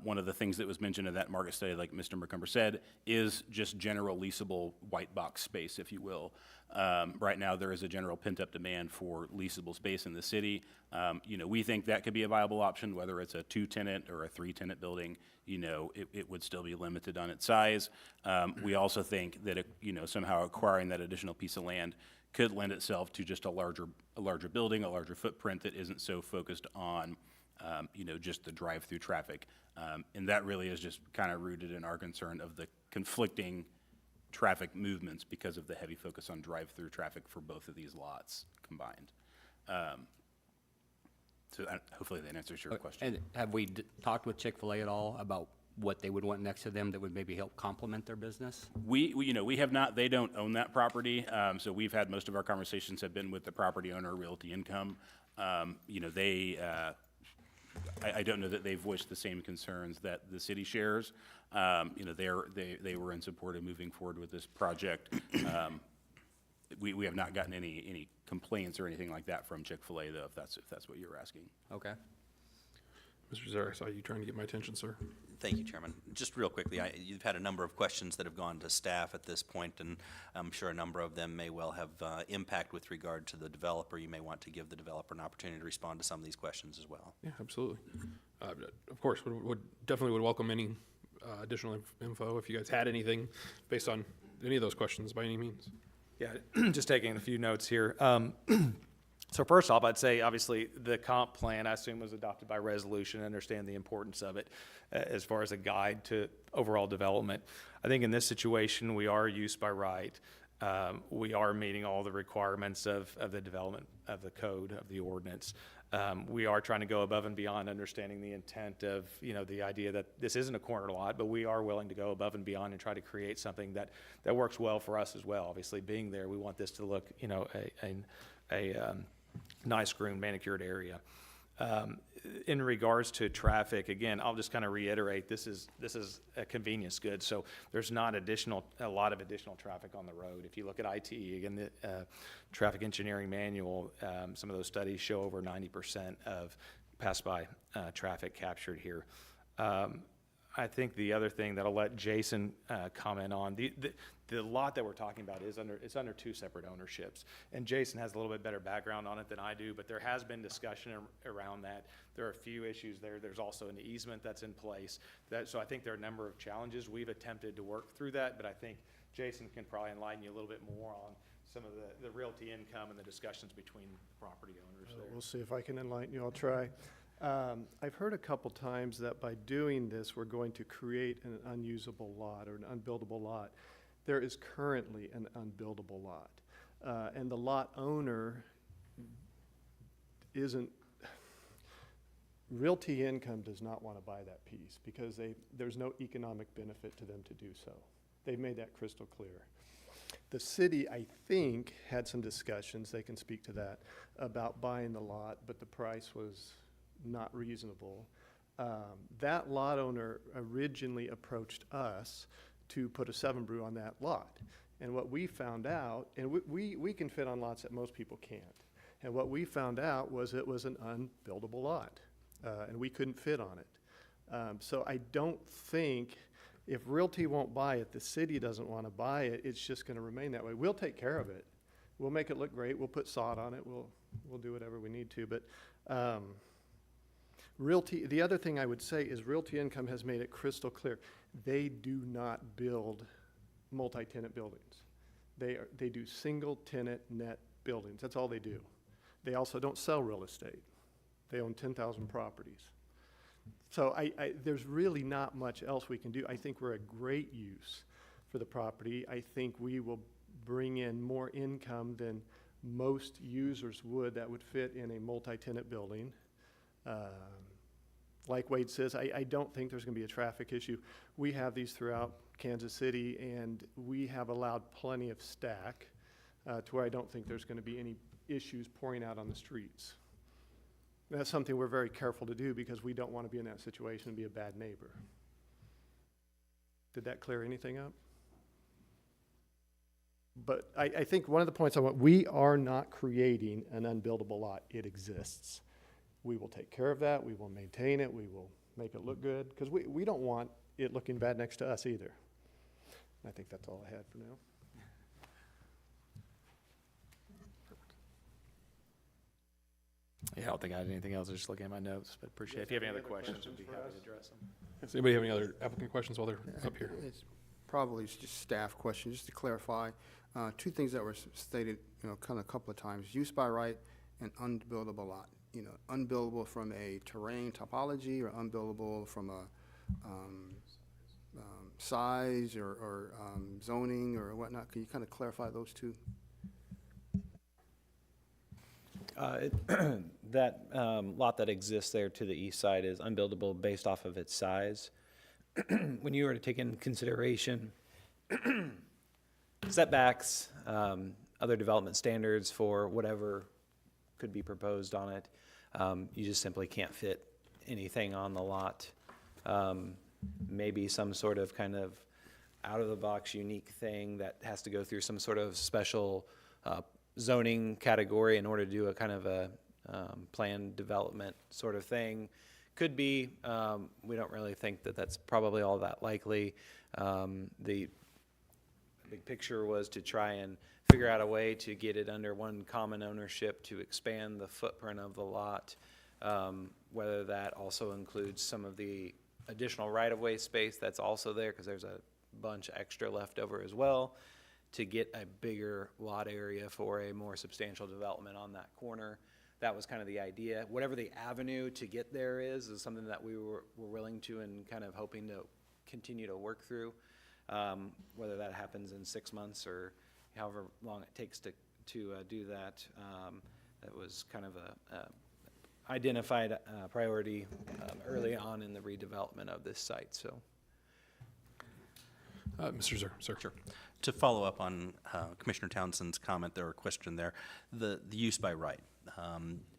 one of the things that was mentioned in that market study, like Mr. McCumber said, is just general leasable white box space, if you will. Right now, there is a general pent-up demand for leasable space in the city. We think that could be a viable option, whether it's a 2-tenant or a 3-tenant building. It would still be limited on its size. We also think that somehow acquiring that additional piece of land could lend itself to just a larger building, a larger footprint that isn't so focused on just the drive-through traffic. And that really is just kind of rooted in our concern of the conflicting traffic movements because of the heavy focus on drive-through traffic for both of these lots combined. So hopefully that answers your question.
And have we talked with Chick-fil-A at all about what they would want next to them that would maybe help complement their business?
We have not, they don't own that property. So we've had, most of our conversations have been with the property owner, Realty Income. I don't know that they've voiced the same concerns that the city shares. They were in support of moving forward with this project. We have not gotten any complaints or anything like that from Chick-fil-A, though, if that's what you're asking.
Okay.
Mr. Zare, I saw you trying to get my attention, sir.
Thank you, Chairman. Just real quickly, you've had a number of questions that have gone to staff at this point, and I'm sure a number of them may well have impact with regard to the developer. You may want to give the developer an opportunity to respond to some of these questions as well.
Yeah, absolutely. Of course, definitely would welcome any additional info if you guys had anything based on any of those questions by any means.
Yeah, just taking a few notes here. So first off, I'd say obviously the comp plan, I assume, was adopted by resolution. I understand the importance of it as far as a guide to overall development. I think in this situation, we are use by right. We are meeting all the requirements of the development of the code, of the ordinance. We are trying to go above and beyond understanding the intent of, the idea that this isn't a corner lot, but we are willing to go above and beyond and try to create something that works well for us as well. Obviously, being there, we want this to look, a nice groomed, manicured area. In regards to traffic, again, I'll just kind of reiterate, this is a convenience good, so there's not a lot of additional traffic on the road. If you look at IT, again, the traffic engineering manual, some of those studies show over 90% of pass-by traffic captured here. I think the other thing that I'll let Jason comment on, the lot that we're talking about it's under two separate ownerships. And Jason has a little bit better background on it than I do, but there has been discussion around that. There are a few issues there. There's also an easement that's in place. So I think there are a number of challenges. We've attempted to work through that, but I think Jason can probably enlighten you a little bit more on some of the realty income and the discussions between property owners there.
We'll see if I can enlighten you. I'll try. I've heard a couple times that by doing this, we're going to create an unusable lot or an unbuildable lot. There is currently an unbuildable lot. And the lot owner isn't, Realty Income does not want to buy that piece because there's no economic benefit to them to do so. They've made that crystal clear. The city, I think, had some discussions, they can speak to that, about buying the lot, but the price was not reasonable. That lot owner originally approached us to put a 7 brew on that lot. And what we found out, and we can fit on lots that most people can't. And what we found out was it was an unbuildable lot, and we couldn't fit on it. So I don't think, if Realty won't buy it, the city doesn't want to buy it, it's just going to remain that way. We'll take care of it. We'll make it look great. We'll put sod on it. We'll do whatever we need to. But Realty, the other thing I would say is Realty Income has made it crystal clear. They do not build multi-tenant buildings. They do single-tenant net buildings. That's all they do. They also don't sell real estate. They own 10,000 properties. So there's really not much else we can do. I think we're a great use for the property. I think we will bring in more income than most users would that would fit in a multi-tenant building. Like Wade says, I don't think there's going to be a traffic issue. We have these throughout Kansas City, and we have allowed plenty of stack to where I don't think there's going to be any issues pouring out on the streets. That's something we're very careful to do because we don't want to be in that situation and be a bad neighbor. Did that clear anything up? But I think one of the points I want, we are not creating an unbuildable lot. It exists. We will take care of that. We will maintain it. We will make it look good because we don't want it looking bad next to us either. I think that's all I had for now.
Yeah, I don't think I had anything else. I was just looking at my notes, but appreciate it. If you have any other questions, I'd be happy to address them.
Does anybody have any other applicant questions while they're up here?
It's probably just staff question, just to clarify. Two things that were stated, kind of a couple of times, use by right and unbuildable lot. Unbuildable from a terrain topology or unbuildable from a size or zoning or whatnot. Can you kind of clarify those two?
That lot that exists there to the east side is unbuildable based off of its size. When you were to take into consideration setbacks, other development standards for whatever could be proposed on it, you just simply can't fit anything on the lot. Maybe some sort of kind of out-of-the-box unique thing that has to go through some sort of special zoning category in order to do a kind of a planned development sort of thing. Could be. We don't really think that that's probably all that likely. The big picture was to try and figure out a way to get it under one common ownership to expand the footprint of the lot, whether that also includes some of the additional right-of-way space that's also there, because there's a bunch extra left over as well, to get a bigger lot area for a more substantial development on that corner. That was kind of the idea. Whatever the avenue to get there is something that we were willing to and kind of hoping to continue to work through. Whether that happens in 6 months or however long it takes to do that, that was kind of a identified priority early on in the redevelopment of this site. So,
Mr. Zer, sir.
Sure. To follow up on Commissioner Townsend's comment there or question there, the use by right.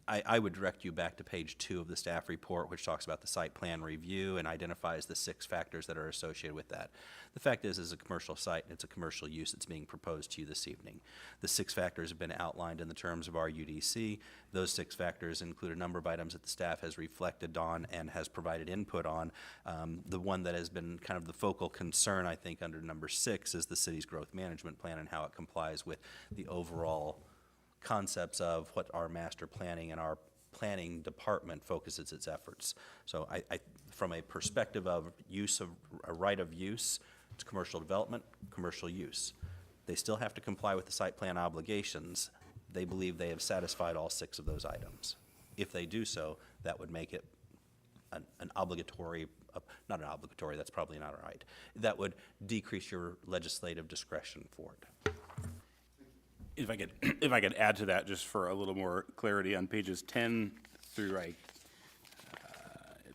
I would direct you back to page 2 of the staff report, which talks about the site plan review and identifies the 6 factors that are associated with that. The fact is a commercial site, it's a commercial use that's being proposed to you this evening. The 6 factors have been outlined in the terms of our UDC. Those 6 factors include a number of items that the staff has reflected on and has provided input on. The one that has been kind of the focal concern, I think, under number 6 is the city's growth management plan and how it complies with the overall concepts of what our master planning and our planning department focuses its efforts. So I from a perspective of use of a right of use, it's commercial development, commercial use. They still have to comply with the site plan obligations. They believe they have satisfied all 6 of those items. If they do so, that would make it an obligatory, not an obligatory, that's probably not right. That would decrease your legislative discretion for it.
If I could add to that, just for a little more clarity, on pages 10 through, it'd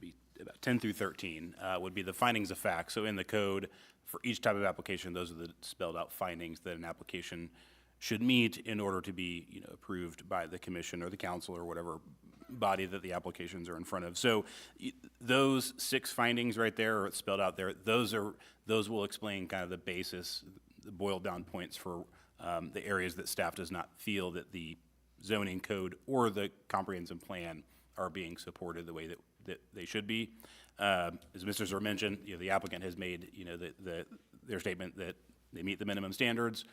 be about 10 through 13, would be the findings of fact. So in the code, for each type of application, those are the spelled out findings that an application should meet in order to be, approved by the commission or the council or whatever body that the applications are in front of. So those 6 findings right there, or it's spelled out there, those will explain kind of the basis, the boiled down points for the areas that staff does not feel that the zoning code or the comprehensive plan are being supported the way that they should be. As Mr. Zur mentioned, the applicant has made, their statement that they meet the minimum standards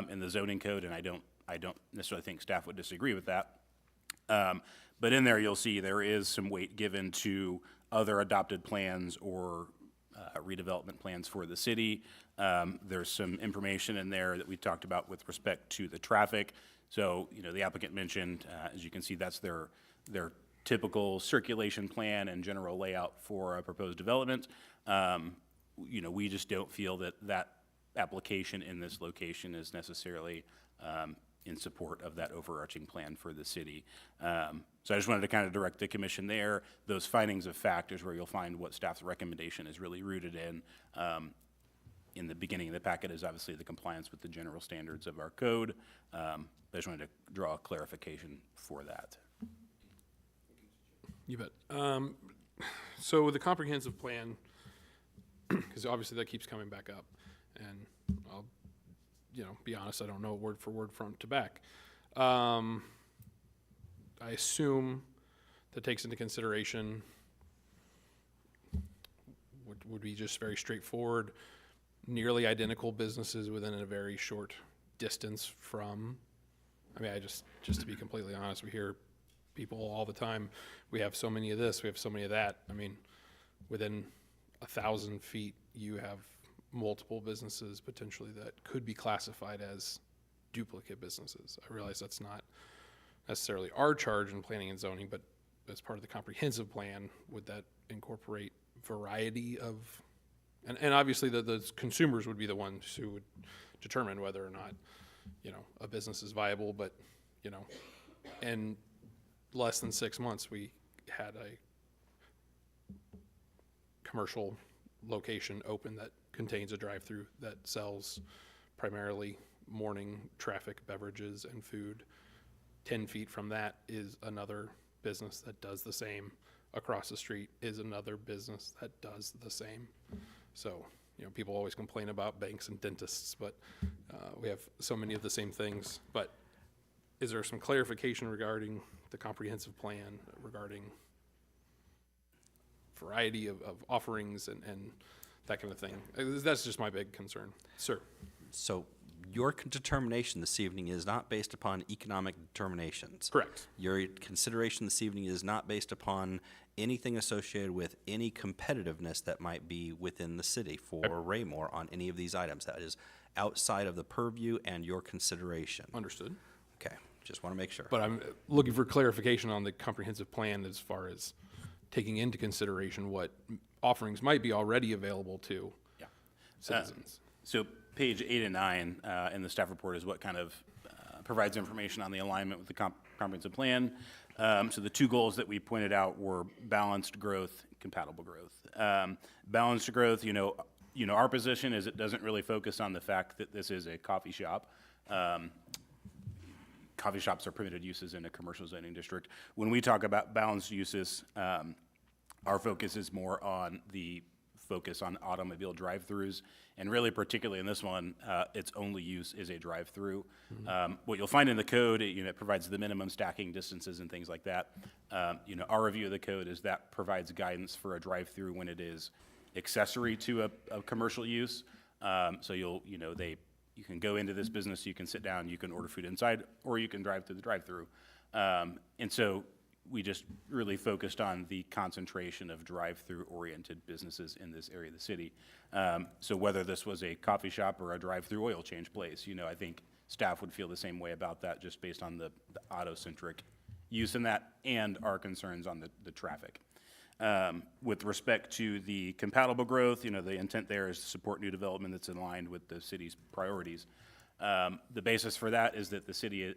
in the zoning code, and I don't necessarily think staff would disagree with that. But in there, you'll see there is some weight given to other adopted plans or redevelopment plans for the city. There's some information in there that we talked about with respect to the traffic. So, the applicant mentioned, as you can see, that's their typical circulation plan and general layout for a proposed development. We just don't feel that application in this location is necessarily in support of that overarching plan for the city. So I just wanted to kind of direct the commission there. Those findings of fact is where you'll find what staff's recommendation is really rooted in. In the beginning of the packet is obviously the compliance with the general standards of our code. I just wanted to draw a clarification for that.
You bet. So with the comprehensive plan, because obviously that keeps coming back up, and I'll, be honest, I don't know word for word front to back. I assume that takes into consideration would be just very straightforward, nearly identical businesses within a very short distance from. Just to be completely honest, we hear people all the time, we have so many of this, we have so many of that. Within 1,000 feet, you have multiple businesses potentially that could be classified as duplicate businesses. I realize that's not necessarily our charge in planning and zoning, but as part of the comprehensive plan, would that incorporate variety of, and obviously the consumers would be the ones who would determine whether or not, a business is viable, but, in less than 6 months, we had a commercial location open that contains a drive-through that sells primarily morning traffic beverages and food. 10 feet from that is another business that does the same. Across the street is another business that does the same. So, people always complain about banks and dentists, but we have so many of the same things. But is there some clarification regarding the comprehensive plan, regarding variety of offerings and that kind of thing? That's just my big concern. Sir.
So your determination this evening is not based upon economic determinations.
Correct.
Your consideration this evening is not based upon anything associated with any competitiveness that might be within the city for Raymore on any of these items. That is outside of the purview and your consideration.
Understood.
Okay, just want to make sure.
But I'm looking for clarification on the comprehensive plan as far as taking into consideration what offerings might be already available to citizens.
So page 8 and 9 in the staff report is what kind of provides information on the alignment with the comprehensive plan. So the 2 goals that we pointed out were balanced growth, compatible growth. Balanced growth, our position is it doesn't really focus on the fact that this is a coffee shop. Coffee shops are permitted uses in a commercial zoning district. When we talk about balanced uses, our focus is more on the focus on automobile drive-throughs, and really particularly in this one, its only use is a drive-through. What you'll find in the code, it provides the minimum stacking distances and things like that. Our review of the code is that provides guidance for a drive-through when it is accessory to a commercial use. So you can go into this business, you can sit down, you can order food inside, or you can drive through the drive-through. And so, we just really focused on the concentration of drive-through oriented businesses in this area of the city. So whether this was a coffee shop or a drive-through oil change place, I think staff would feel the same way about that, just based on the auto-centric use in that and our concerns on the traffic. With respect to the compatible growth, the intent there is to support new development that's in line with the city's priorities. The basis for that is that the city,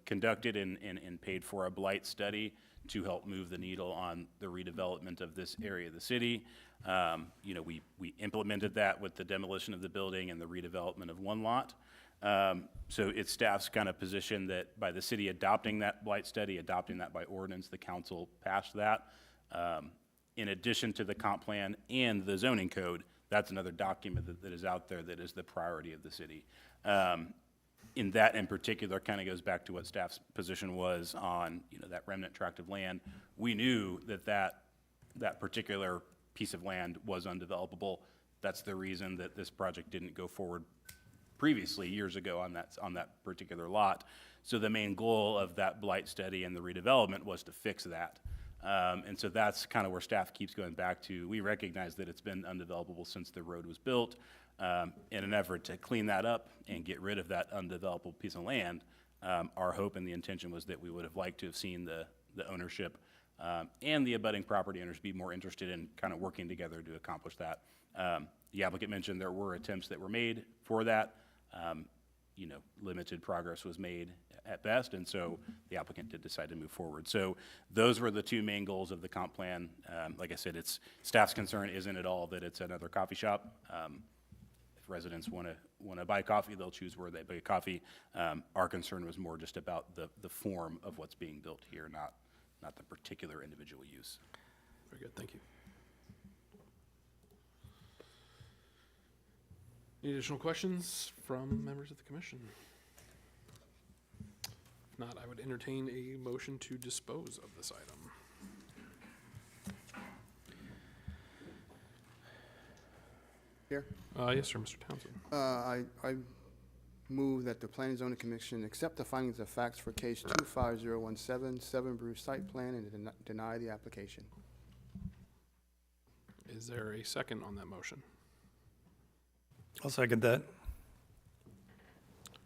conducted and paid for a blight study to help move the needle on the redevelopment of this area of the city. We implemented that with the demolition of the building and the redevelopment of one lot. So it's staff's kind of position that by the city adopting that blight study, adopting that by ordinance, the council passed that. In addition to the comp plan and the zoning code, that's another document that is out there that is the priority of the city. In that in particular, kind of goes back to what staff's position was on, that remnant tract of land. We knew that particular piece of land was undevelopable. That's the reason that this project didn't go forward previously, years ago, on that particular lot. So the main goal of that blight study and the redevelopment was to fix that. And so that's kind of where staff keeps going back to. We recognize that it's been undevelopable since the road was built. In an effort to clean that up and get rid of that undevelopable piece of land, our hope and the intention was that we would have liked to have seen the ownership and the abutting property owners be more interested in kind of working together to accomplish that. The applicant mentioned there were attempts that were made for that. Limited progress was made at best, and so the applicant did decide to move forward. So those were the two main goals of the comp plan. Like I said, staff's concern isn't at all that it's another coffee shop. If residents want to buy coffee, they'll choose where they buy coffee. Our concern was more just about the form of what's being built here, not the particular individual use.
Very good, thank you. Any additional questions from members of the commission? If not, I would entertain a motion to dispose of this item.
Here,
Yes, sir, Mr. Townsend.
I move that the Planning and Zoning Commission accept the findings of facts for case 25017, 7 Brew site plan, and deny the application.
Is there a second on that motion?
I'll second that.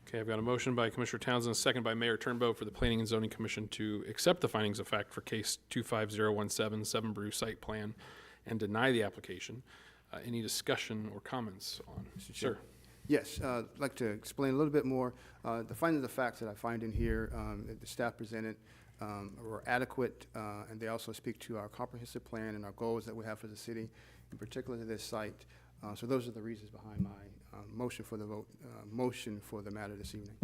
Okay, I've got a motion by Commissioner Townsend, a second by Mayor Turnbow for the Planning and Zoning Commission to accept the findings of fact for case 25017, 7 Brew site plan, and deny the application. Any discussion or comments on? Sir.
Yes, I'd like to explain a little bit more. The findings of facts that I find in here, that the staff presented, were adequate, and they also speak to our comprehensive plan and our goals that we have for the city, in particular to this site. So those are the reasons behind my motion for the vote, motion for the matter this evening.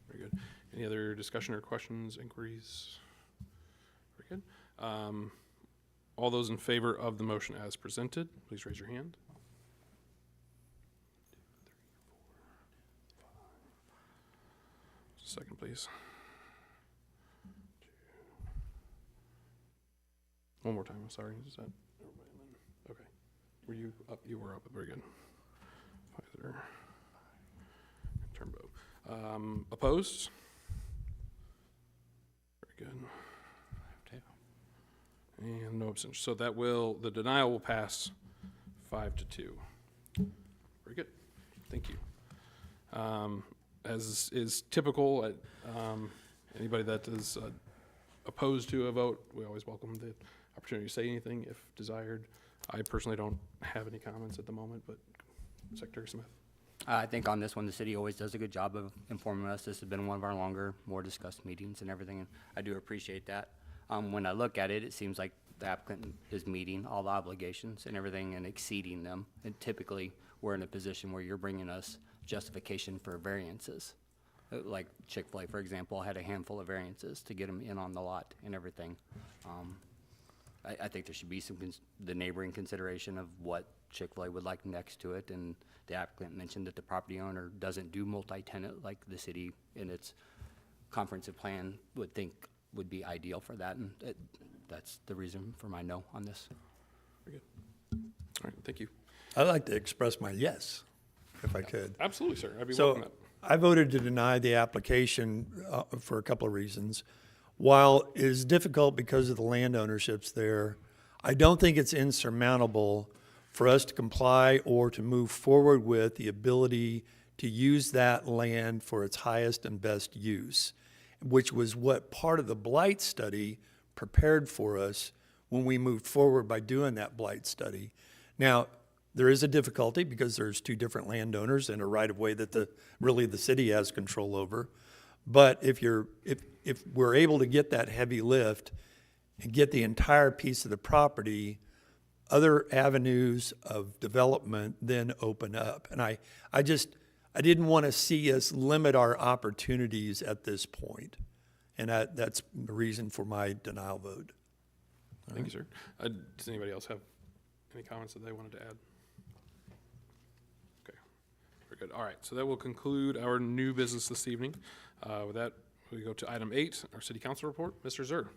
Very good. Any other discussion or questions, inquiries? Very good. All those in favor of the motion as presented, please raise your hand. 2, 3, 4, 5. Just a second, please. 2. One more time, I'm sorry. Is that everybody? Okay. Were you up? You were up. Very good. Pfizer. Turnbow. Opposed? Very good. And no abstention. So the denial will pass 5-2. Very good. Thank you. As is typical, anybody that is opposed to a vote, we always welcome the opportunity to say anything if desired. I personally don't have any comments at the moment, but Secretary Smith.
I think on this one, the city always does a good job of informing us. This has been one of our longer, more discussed meetings and everything, and I do appreciate that. When I look at it, it seems like the applicant is meeting all the obligations and everything and exceeding them. And typically, we're in a position where you're bringing us justification for variances. Like Chick-fil-A, for example, had a handful of variances to get them in on the lot and everything. I think there should be the neighboring consideration of what Chick-fil-A would like next to it. And the applicant mentioned that the property owner doesn't do multi-tenant like the city in its comprehensive plan would think would be ideal for that, and that's the reason for my no on this.
Very good. All right, thank you.
I'd like to express my yes, if I could.
Absolutely, sir. I'd be
So
welcome that.
I voted to deny the application for a couple of reasons. while it is difficult because of the land ownerships there, I don't think it's insurmountable for us to comply or to move forward with the ability to use that land for its highest and best use, which was what part of the blight study prepared for us when we moved forward by doing that blight study. Now, there is a difficulty because there's two different landowners and a right-of-way that really the city has control over. But if we're able to get that heavy lift and get the entire piece of the property, other avenues of development then open up. And I didn't want to see us limit our opportunities at this point. And that's the reason for my denial vote.
Thank you, sir. Does anybody else have any comments that they wanted to add? Okay, very good. All right, so that will conclude our new business this evening. With that, we go to item 8, our city council report. Mr. Zur.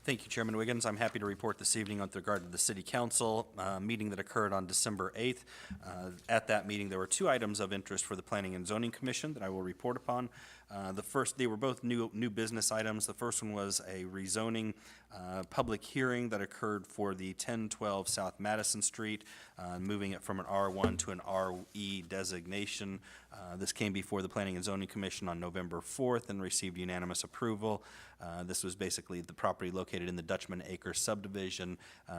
Thank you, Chairman Wiggins. I'm happy to report this evening with regard to the City Council meeting that occurred on December 8th. At that meeting, there were 2 items of interest for the Planning and Zoning Commission that I will report upon. The first, they were both new business items. The first one was a rezoning public hearing that occurred for the 1012 South Madison Street, moving it from an R1 to an RE designation. This came before the Planning and Zoning Commission on November 4th and received unanimous approval. This was basically the property located in the Dutchman Acres subdivision,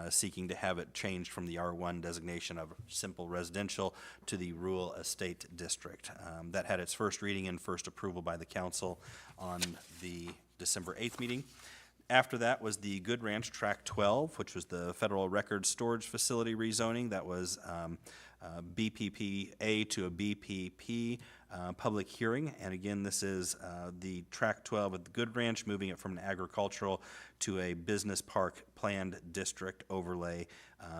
seeking to have it changed from the R1 designation of simple residential to the rural estate district. That had its first reading and first approval by the council on the December 8th meeting. After that was the Good Ranch Tract 12, which was the Federal Record Storage Facility rezoning. That was BPP-A to a BPP public hearing. And again, this is the Tract 12 of the Good Ranch, moving it from an agricultural to a business park planned district overlay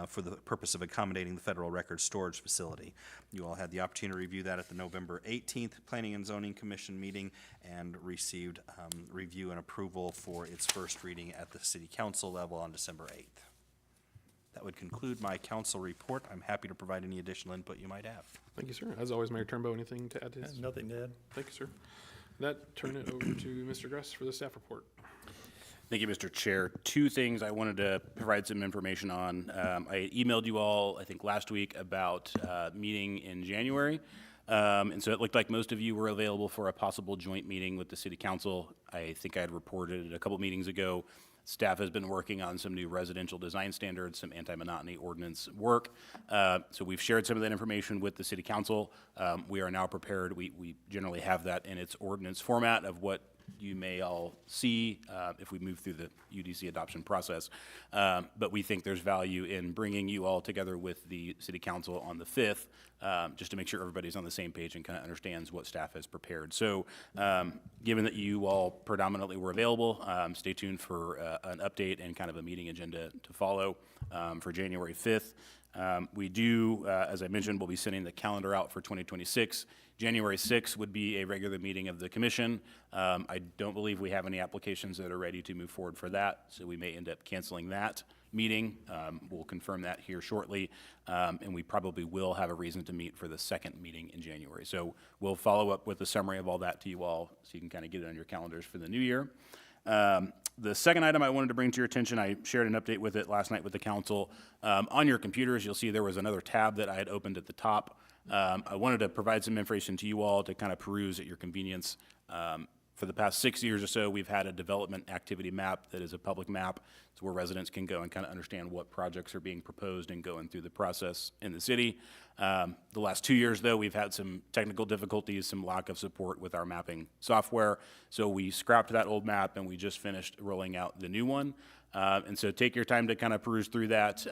for the purpose of accommodating the Federal Record Storage Facility. You all had the opportunity to review that at the November 18th Planning and Zoning Commission meeting and received review and approval for its first reading at the City Council level on December 8th. That would conclude my council report. I'm happy to provide any additional input you might have.
Thank you, sir. As always, Mayor Turnbow, anything to add to this?
Nothing to add.
Thank you, sir. That turn it over to Mr. Gress for the staff report.
Thank you, Mr. Chair. 2 things I wanted to provide some information on. I emailed you all, I think, last week about meeting in January. And so it looked like most of you were available for a possible joint meeting with the City Council. I think I had reported a couple meetings ago. Staff has been working on some new residential design standards, some anti-monotony ordinance work. So we've shared some of that information with the City Council. We are now prepared. We generally have that in its ordinance format of what you may all see if we move through the UDC adoption process. But we think there's value in bringing you all together with the City Council on the 5th, just to make sure everybody's on the same page and kind of understands what staff has prepared. So given that you all predominantly were available, stay tuned for an update and kind of a meeting agenda to follow for January 5th. We do, as I mentioned, we'll be sending the calendar out for 2026. January 6th would be a regular meeting of the commission. I don't believe we have any applications that are ready to move forward for that, so we may end up canceling that meeting. We'll confirm that here shortly, and we probably will have a reason to meet for the second meeting in January. So we'll follow up with a summary of all that to you all so you can kind of get it on your calendars for the new year. The second item I wanted to bring to your attention, I shared an update with it last night with the council. On your computers, you'll see there was another tab that I had opened at the top. I wanted to provide some information to you all to kind of peruse at your convenience. For the past 6 years or so, we've had a development activity map that is a public map. It's where residents can go and kind of understand what projects are being proposed and going through the process in the city. The last 2 years, though, we've had some technical difficulties, some lack of support with our mapping software. So we scrapped that old map and we just finished rolling out the new one. And so take your time to kind of peruse through that.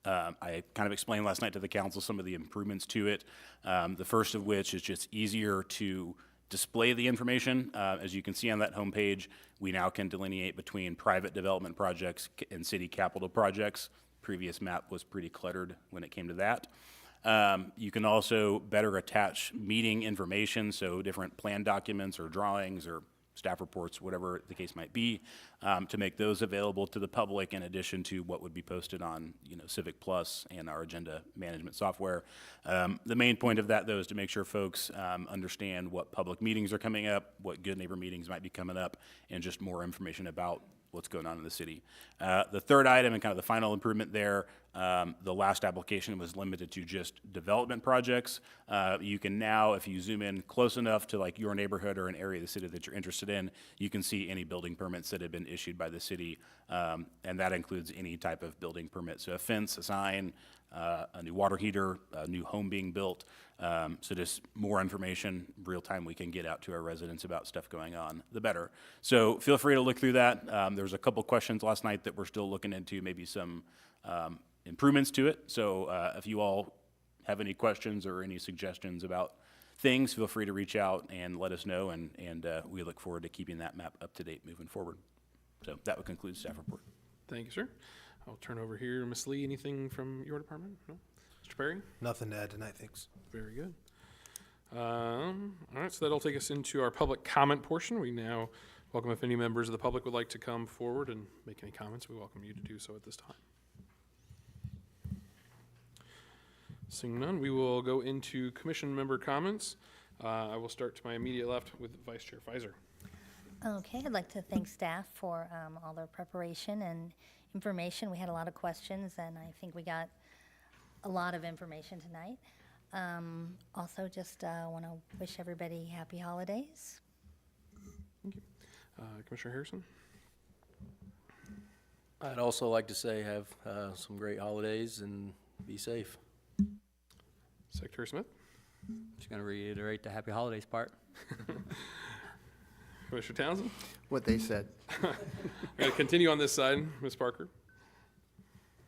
I kind of explained last night to the council some of the improvements to it. The first of which is just easier to display the information. As you can see on that homepage, we now can delineate between private development projects and city capital projects. Previous map was pretty cluttered when it came to that. You can also better attach meeting information, so different plan documents or drawings or staff reports, whatever the case might be, to make those available to the public in addition to what would be posted on, Civic Plus and our agenda management software. The main point of that, though, is to make sure folks understand what public meetings are coming up, what Good Neighbor meetings might be coming up, and just more information about what's going on in the city. The third item and kind of the final improvement there, the last application was limited to just development projects. You can now, if you zoom in close enough to like your neighborhood or an area of the city that you're interested in, you can see any building permits that have been issued by the city, and that includes any type of building permit. So a fence, a sign, a new water heater, a new home being built. So just more information, real time, we can get out to our residents about stuff going on, the better. So feel free to look through that. There was a couple questions last night that we're still looking into, maybe some improvements to it. So if you all have any questions or any suggestions about things, feel free to reach out and let us know, and we look forward to keeping that map up to date moving forward. So that would conclude staff report.
Thank you, sir. I'll turn over here. Ms. Lee, anything from your department? No? Mr. Perry?
Nothing to add tonight, thanks.
Very good. All right, so that'll take us into our public comment portion. We now welcome if any members of the public would like to come forward and make any comments. We welcome you to do so at this time. Seeing none, we will go into commission member comments. I will start to my immediate left with Vice Chair Fizer.
Okay, I'd like to thank staff for all their preparation and information. We had a lot of questions, and I think we got a lot of information tonight. Also, just want to wish everybody happy holidays.
Commissioner Harrison?
I'd also like to say have some great holidays and be safe.
Secretary Smith?
Just going to reiterate the happy holidays part.
Commissioner Townsend?
What they said.
Going to continue on this side. Ms. Parker?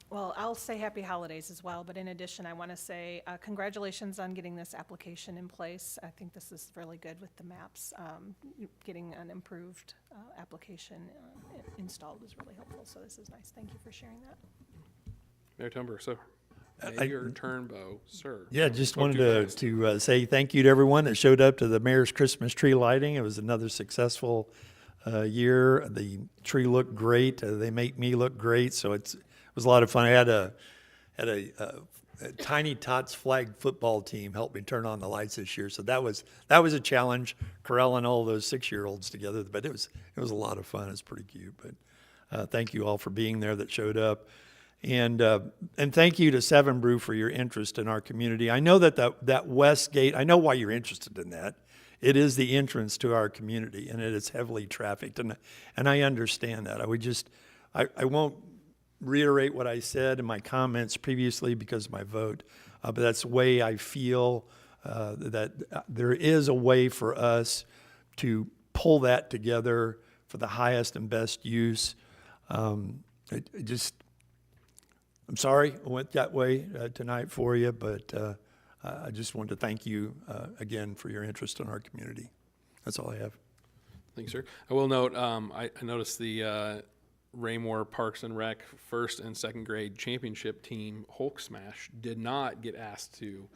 Well, I'll say happy holidays as well, but in addition, I want to say congratulations on getting this application in place. I think this is really good with the maps. Getting an improved application installed is really helpful, so this is nice. Thank you for sharing that.
Mayor Tumber, sir. Mayor Turnbow, sir.
Yeah, just
Spoke too
wanted
fast.
to say thank you to everyone that showed up to the mayor's Christmas tree lighting. It was another successful year. The tree looked great. They make me look great, so it was a lot of fun. I had a Tiny Tots flag football team help me turn on the lights this year, so that was a challenge, corralling all those 6-year-olds together. But it was a lot of fun. It's pretty cute. But thank you all for being there that showed up. And thank you to Seven Brew for your interest in our community. I know that west gate, I know why you're interested in that. It is the entrance to our community, and it is heavily trafficked, and I understand that. I won't reiterate what I said in my comments previously because of my vote, but that's the way I feel that there is a way for us to pull that together for the highest and best use. I'm sorry I went that way tonight for you, but I just wanted to thank you again for your interest in our community. That's all I have.
Thanks, sir. I will note, I noticed the Raymore Parks and Rec first and second grade championship team, Hulk Smash, did not get asked to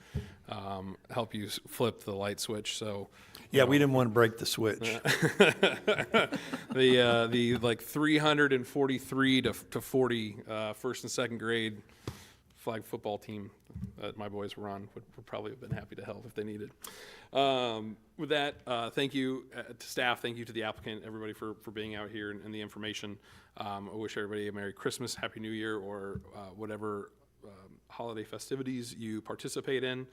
help you flip the light switch, so.
Yeah, we didn't want to break the switch.
The like 343 to 40 first and second grade flag football team that my boys were on would probably have been happy to help if they needed. With that, thank you to staff, thank you to the applicant, everybody for being out here and the information. I wish everybody a Merry Christmas, Happy New Year, or whatever holiday festivities you participate in.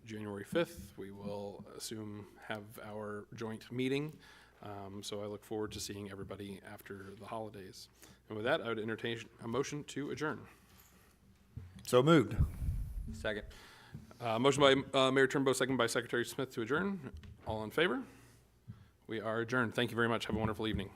January 5th, we will assume have our joint meeting. So I look forward to seeing everybody after the holidays. And with that, I would entertain a motion to adjourn.
So moved.
Second.
Motion by Mayor Turnbow, second by Secretary Smith to adjourn. All in favor? We are adjourned. Thank you very much. Have a wonderful evening.